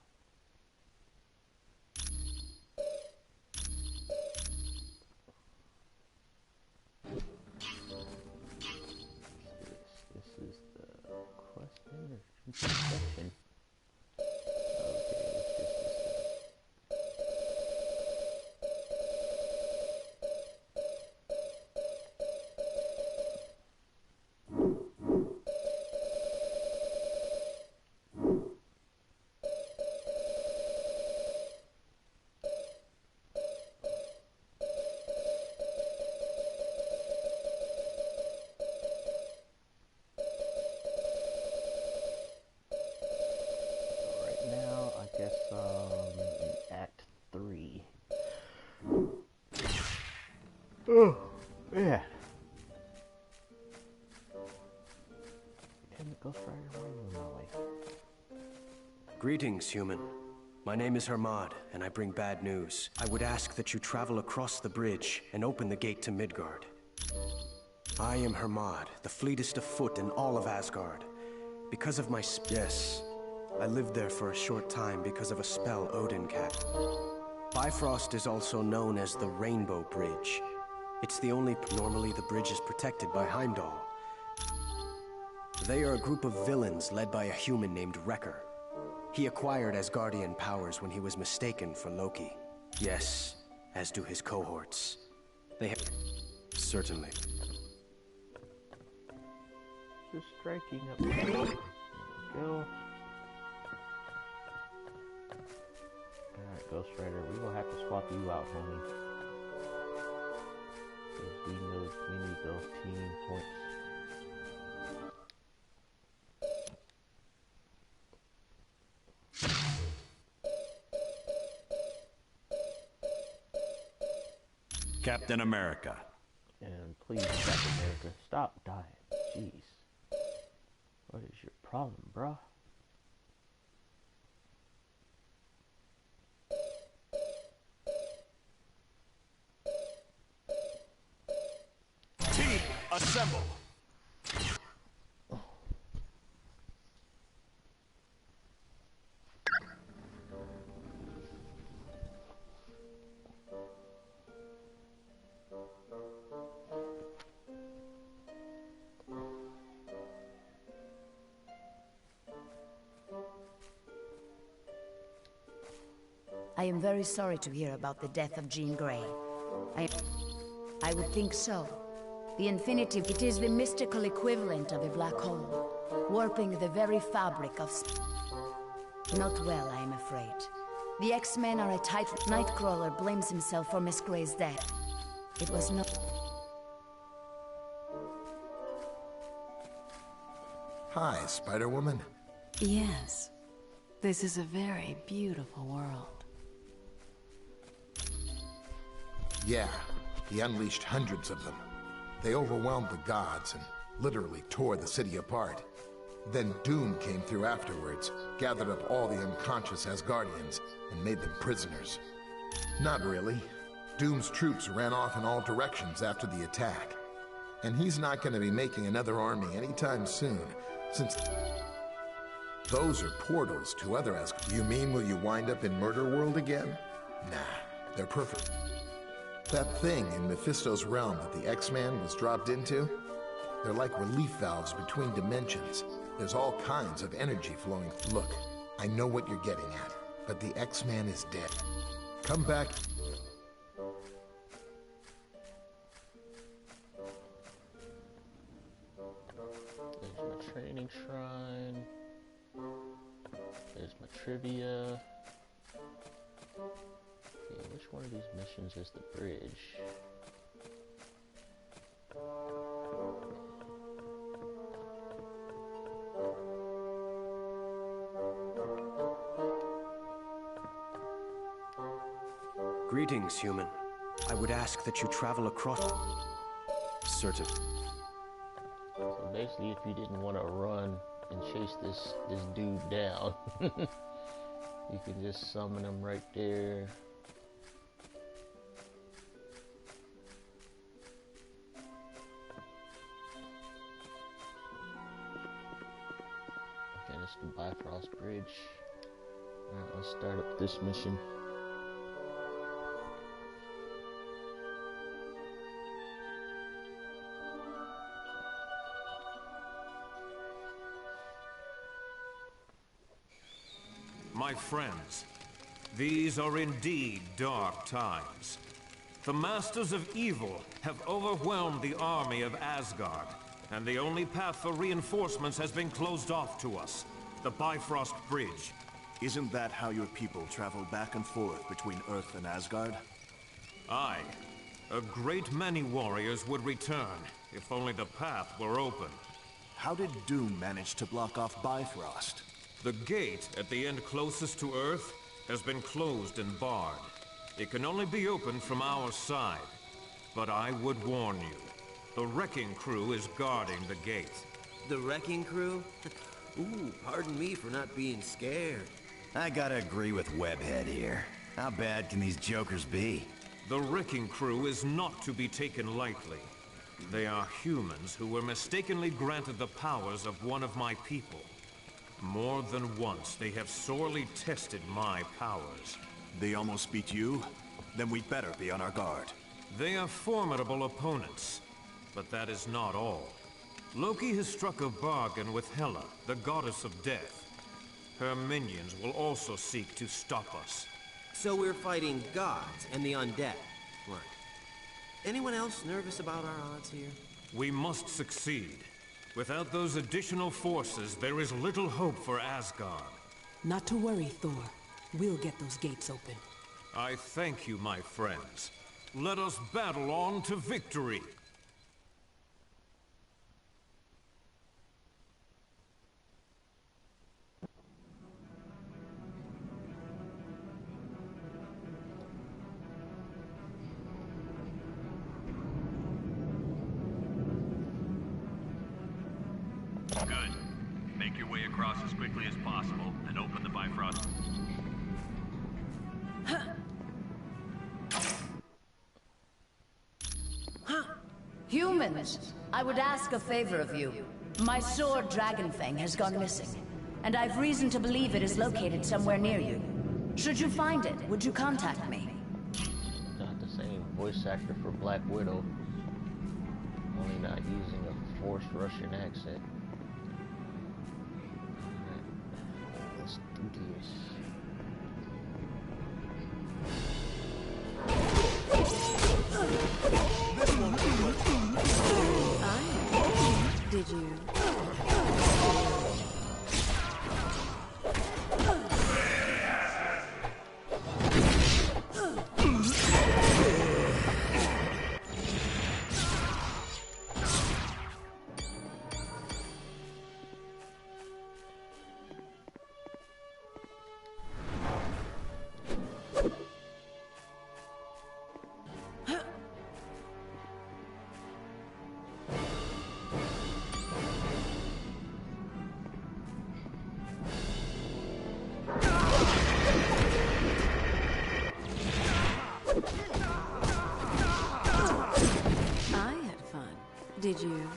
This is the question or section. Oh, yeah. And it goes right around that way. Greetings, human. My name is Hermod, and I bring bad news. I would ask that you travel across the bridge and open the gate to Midgard. I am Hermod, the fleetest of foot in all of Asgard. Because of my yes, I lived there for a short time because of a spell Odin cast. Bifrost is also known as the Rainbow Bridge. It's the only... Normally, the bridge is protected by Heimdall. They are a group of villains led by a human named Wrecker. He acquired Asgardian powers when he was mistaken for Loki. Yes, as do his cohorts. They have... Certainly. Just striking up. There we go. Alright, Ghost Rider, we will have to swap you out, homie. We need those team points. Captain America. And please, Captain America, stop dying. Jeez. What is your problem, bruh? Team, assemble! I am very sorry to hear about the death of Jean Grey. I would think so. The Infinity, it is the mystical equivalent of a black hole, warping the very fabric of Not well, I am afraid. The X-Men are a tight... Nightcrawler blames himself for Miss Grey's death. It was not... Hi, Spider-Woman. Yes. This is a very beautiful world. Yeah, he unleashed hundreds of them. They overwhelmed the gods and literally tore the city apart. Then Doom came through afterwards, gathered up all the unconscious Asgardians, and made them prisoners. Not really. Doom's troops ran off in all directions after the attack. And he's not going to be making another army anytime soon, since those are portals to other Asgard. You mean will you wind up in Murder World again? Nah, they're perfect. That thing in Mephisto's realm that the X-Man was dropped into? They're like relief valves between dimensions. There's all kinds of energy flowing. Look, I know what you're getting at, but the X-Man is dead. Come back. There's my training shrine. There's my trivia. Okay, which one of these missions is the bridge? Greetings, human. I would ask that you travel across... Certain. So basically, if you didn't want to run and chase this dude down, you can just summon him right there. Okay, this is the Bifrost Bridge. Alright, let's start up this mission. My friends, these are indeed dark times. The Masters of Evil have overwhelmed the army of Asgard, and the only path for reinforcements has been closed off to us, the Bifrost Bridge. Isn't that how your people travel back and forth between Earth and Asgard? Aye. A great many warriors would return, if only the path were open. How did Doom manage to block off Bifrost? The gate at the end closest to Earth has been closed and barred. It can only be opened from our side. But I would warn you, the Wrecking Crew is guarding the gate. The Wrecking Crew? Ooh, pardon me for not being scared. I gotta agree with Webhead here. How bad can these jokers be? The Wrecking Crew is not to be taken lightly. They are humans who were mistakenly granted the powers of one of my people. More than once, they have sorely tested my powers. They almost beat you? Then we'd better be on our guard. They are formidable opponents, but that is not all. Loki has struck a bargain with Hela, the goddess of death. Her minions will also seek to stop us. So we're fighting gods and the undead. Right. Anyone else nervous about our odds here? We must succeed. Without those additional forces, there is little hope for Asgard. Not to worry, Thor. We'll get those gates open. I thank you, my friends. Let us battle on to victory. Good. Make your way across as quickly as possible and open the Bifrost. Humans, I would ask a favor of you. My sword Dragonfang has gone missing, and I've reason to believe it is located somewhere near you. Should you find it, would you contact me? Not the same voice actor for Black Widow. Only not using a forced Russian accent. Alright, let's do this. Did you? Did you?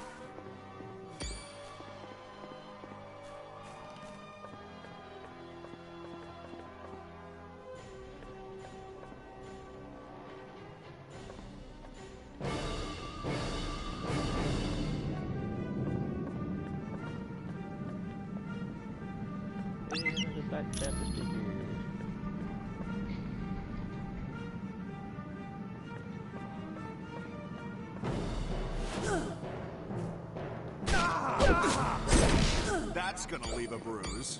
That's gonna leave a bruise.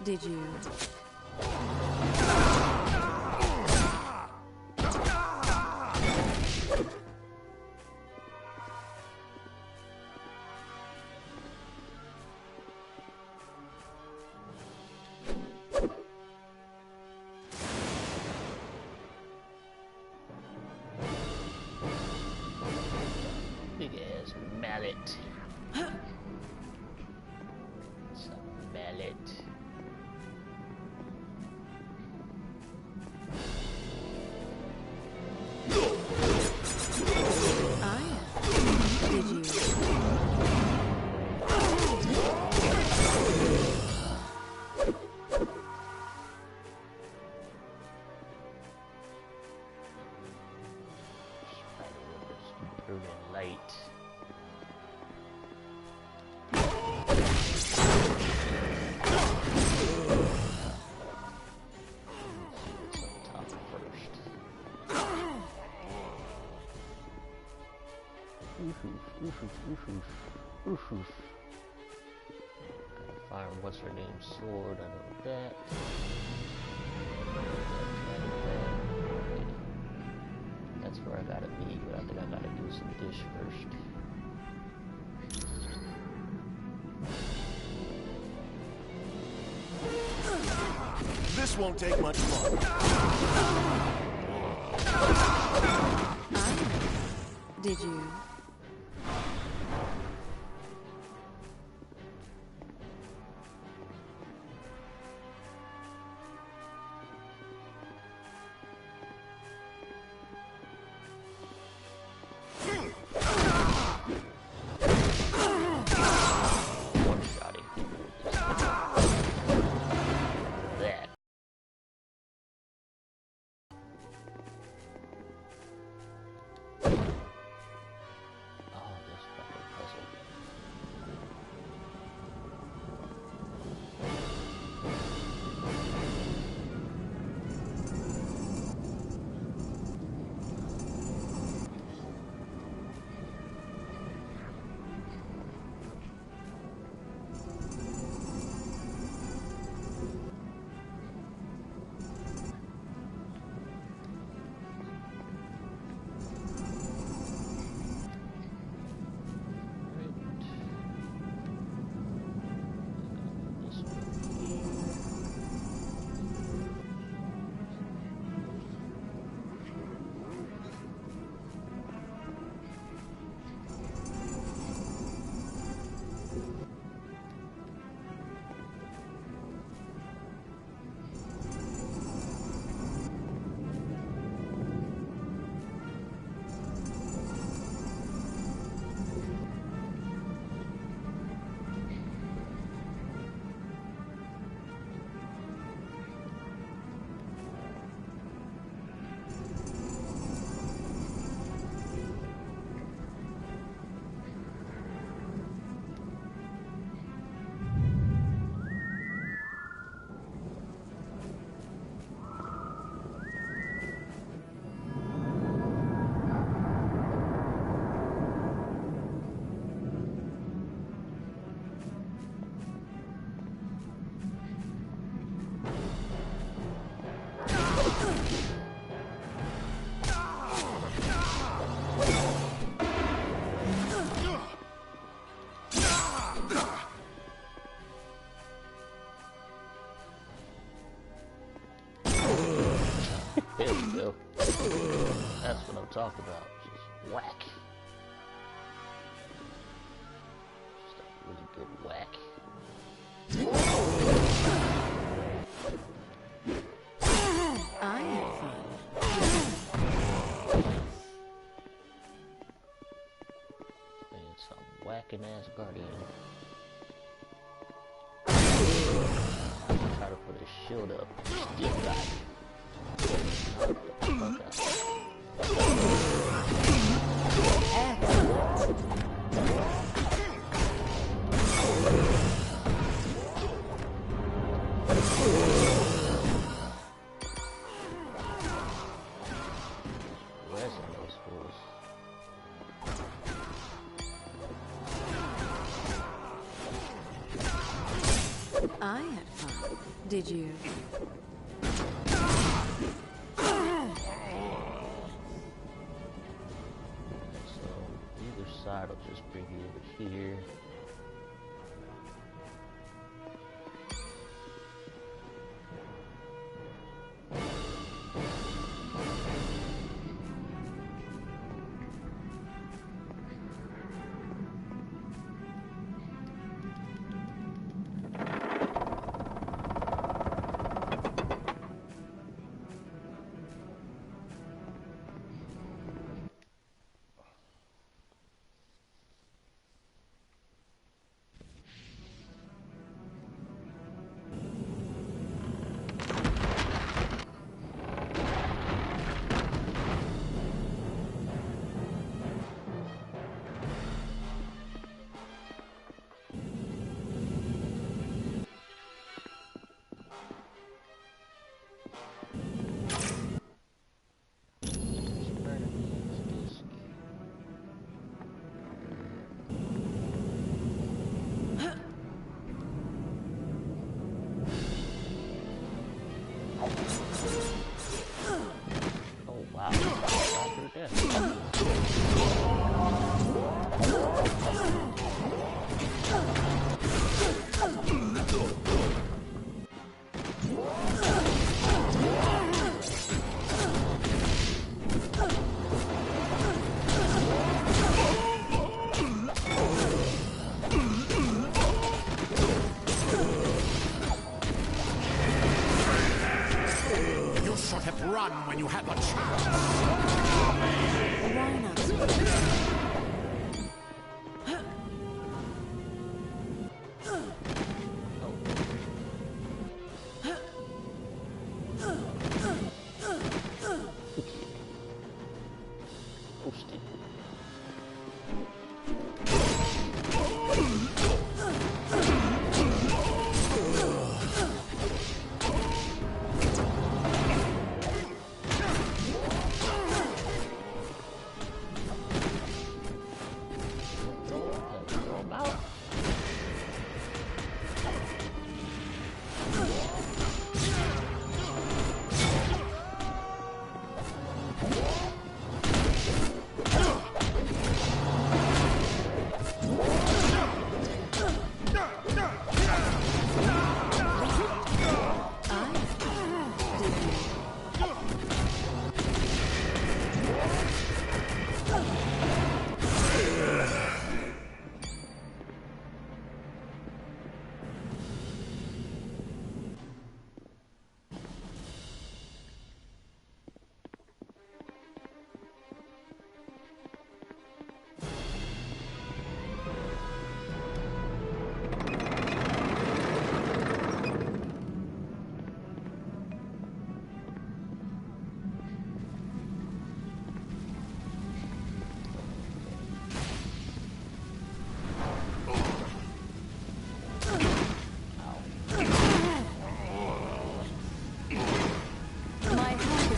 Did you? Big ass mallet. It's a mallet. Did you? Light. Top first. Gotta fire what's her name sword, I know that. That's where I gotta be, but I think I gotta do some dish first. This won't take much longer. Did you? talk about. Just whack. Just a really good whack. I had fun. Man, some whacking ass guardian. Try to put his shield up. Still got it. I had fun. Did you? So either side will just bring you over here. Run when you have a chance. Why not?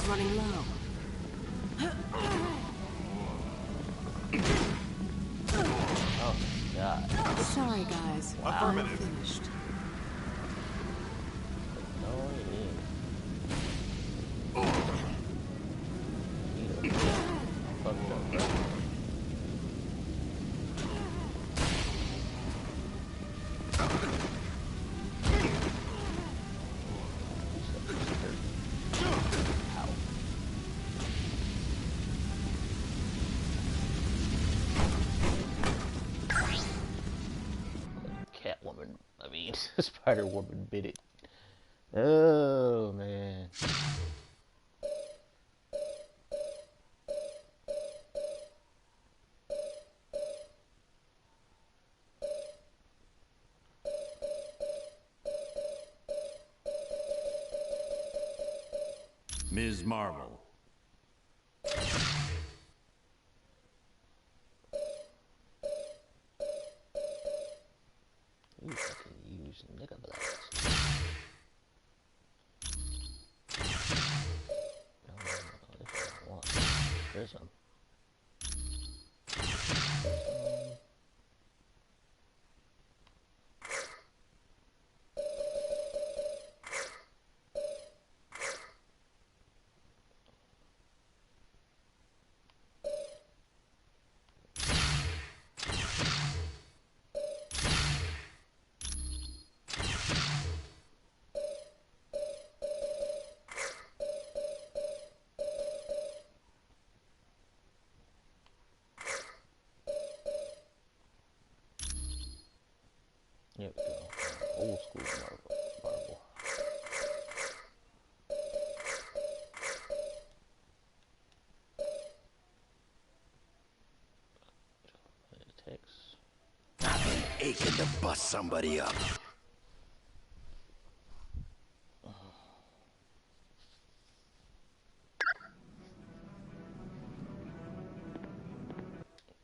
Running low. Oh, God. Sorry, guys. Affirmative. I'm finished. No, it is. Fucked up, bro. bit. Spider Woman bit it. Oh man. Ms. Marvel. Ooh, I can use nigga blast. No, this is what I want. Prism. There we go. Old school Marvel. Text. I've been aching to bust somebody up.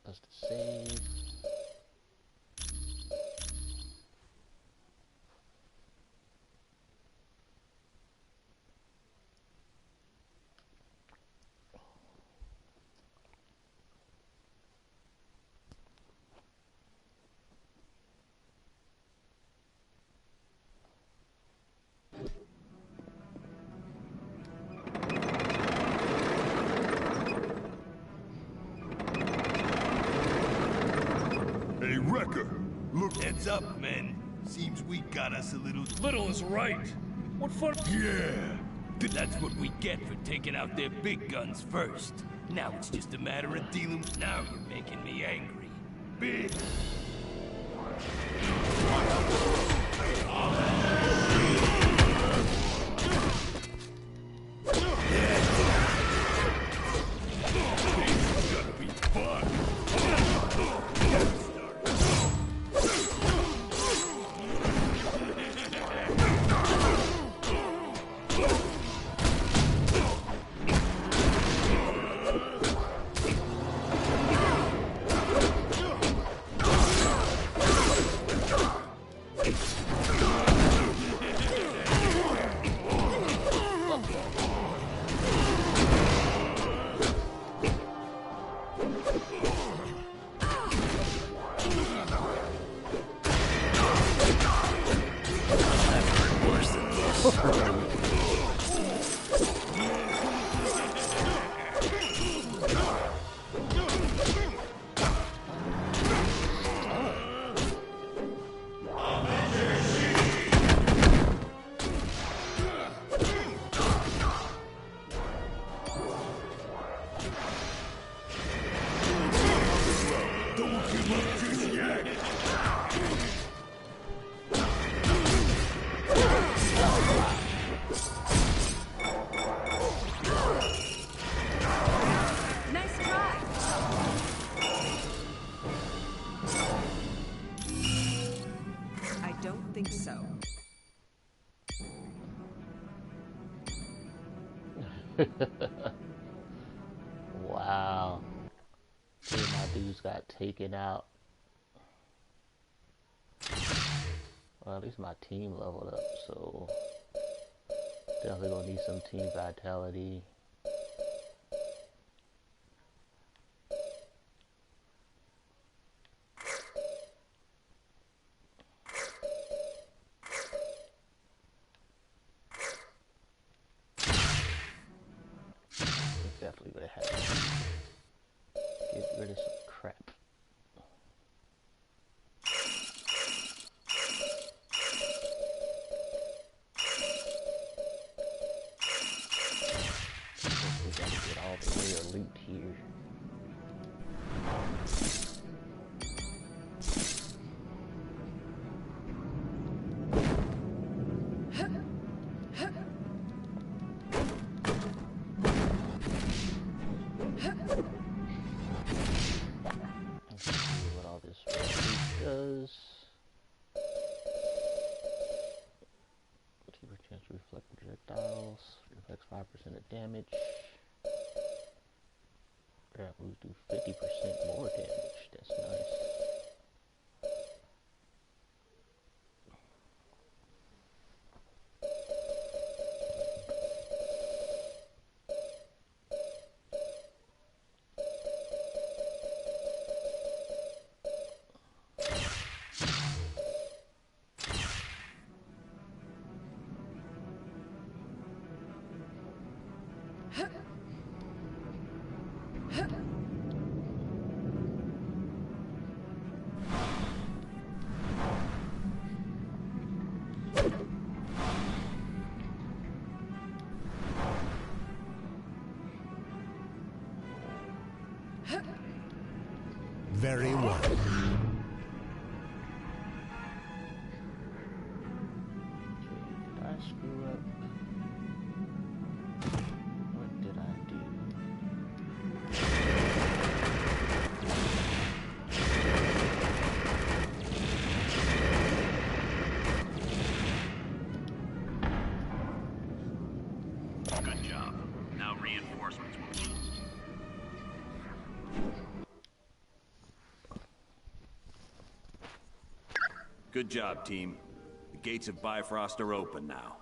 That's the save. Hey, Wrecker! Look. Heads up, men. Seems we got us a little... Little is right. What fun... Yeah! That's what we get for taking out their big guns first. Now it's just a matter of dealing... Now you're making me angry. Big... Wow. Two of my dudes got taken out. Well, at least my team leveled up, so definitely gonna need some team vitality. Definitely gonna have to get rid of some crap. does. Keeper chance to reflect projectiles. Reflects 5% of damage. Grapples do 50% more damage. That's nice. Very well. Did I screw up? What did I do? Good job. Now reinforcements will be. Good job, team. The gates of Bifrost are open now,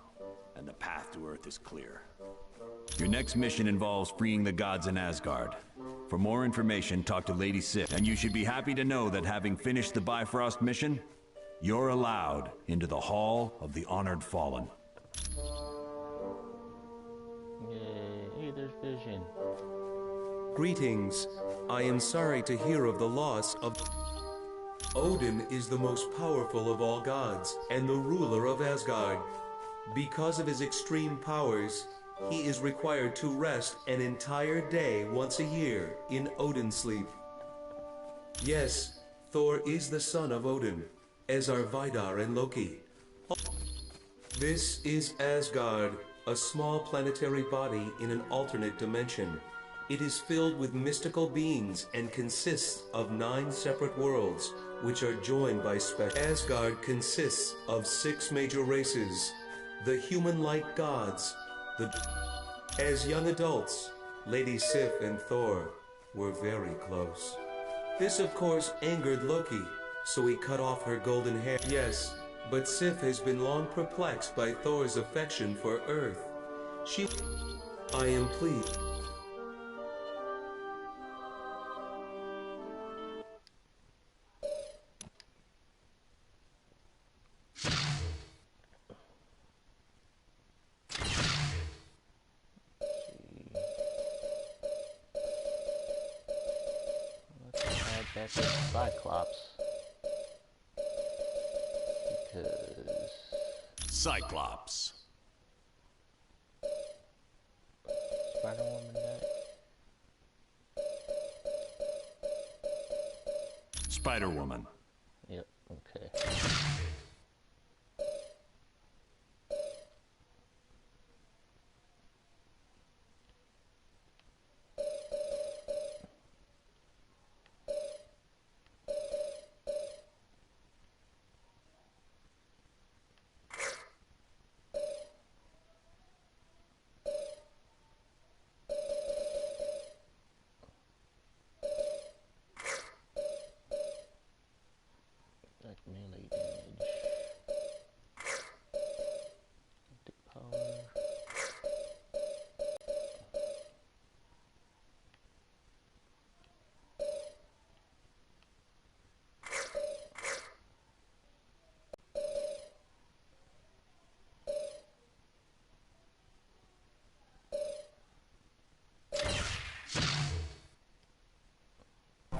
and the path to Earth is clear. Your next mission involves freeing the gods in Asgard. For more information, talk to Lady Sif, and you should be happy to know that having finished the Bifrost mission, you're allowed into the Hall of the Honored Fallen. Yay, hey, there's Vision. Greetings. I am sorry to hear of the loss of... Odin is the most powerful of all gods and the ruler of Asgard. Because of his extreme powers, he is required to rest an entire day once a year in Odin sleep. Yes, Thor is the son of Odin, as are Vidar and Loki. This is Asgard, a small planetary body in an alternate dimension. It is filled with mystical beings and consists of 9 separate worlds, which are joined by Asgard consists of 6 major races. The human-like gods, As young adults, Lady Sif and Thor were very close. This of course angered Loki, so he cut off her golden hair. Yes, but Sif has been long perplexed by Thor's affection for Earth. I am pleased. That's Cyclops. Because... Cyclops. Spider-Woman back? Spider-Woman. Yep, okay. Melee damage. Power.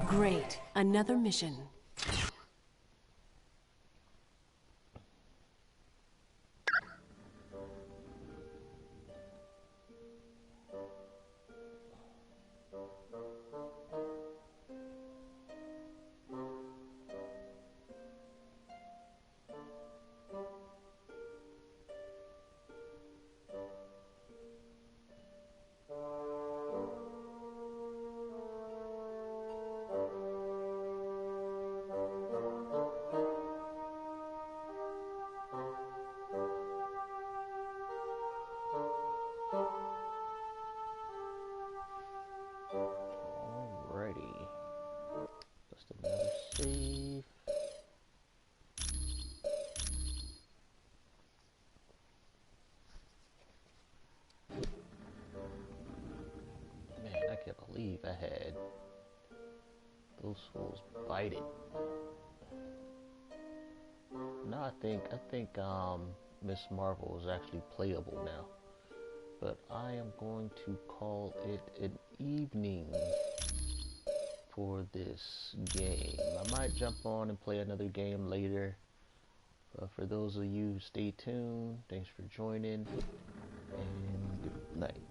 Great. Another mission. save. Man, I can't believe I had those fools bited. No, I think Miss Marvel is actually playable now. But I am going to call it an evening for this game. I might jump on and play another game later. But for those of you, stay tuned. Thanks for joining, and good night.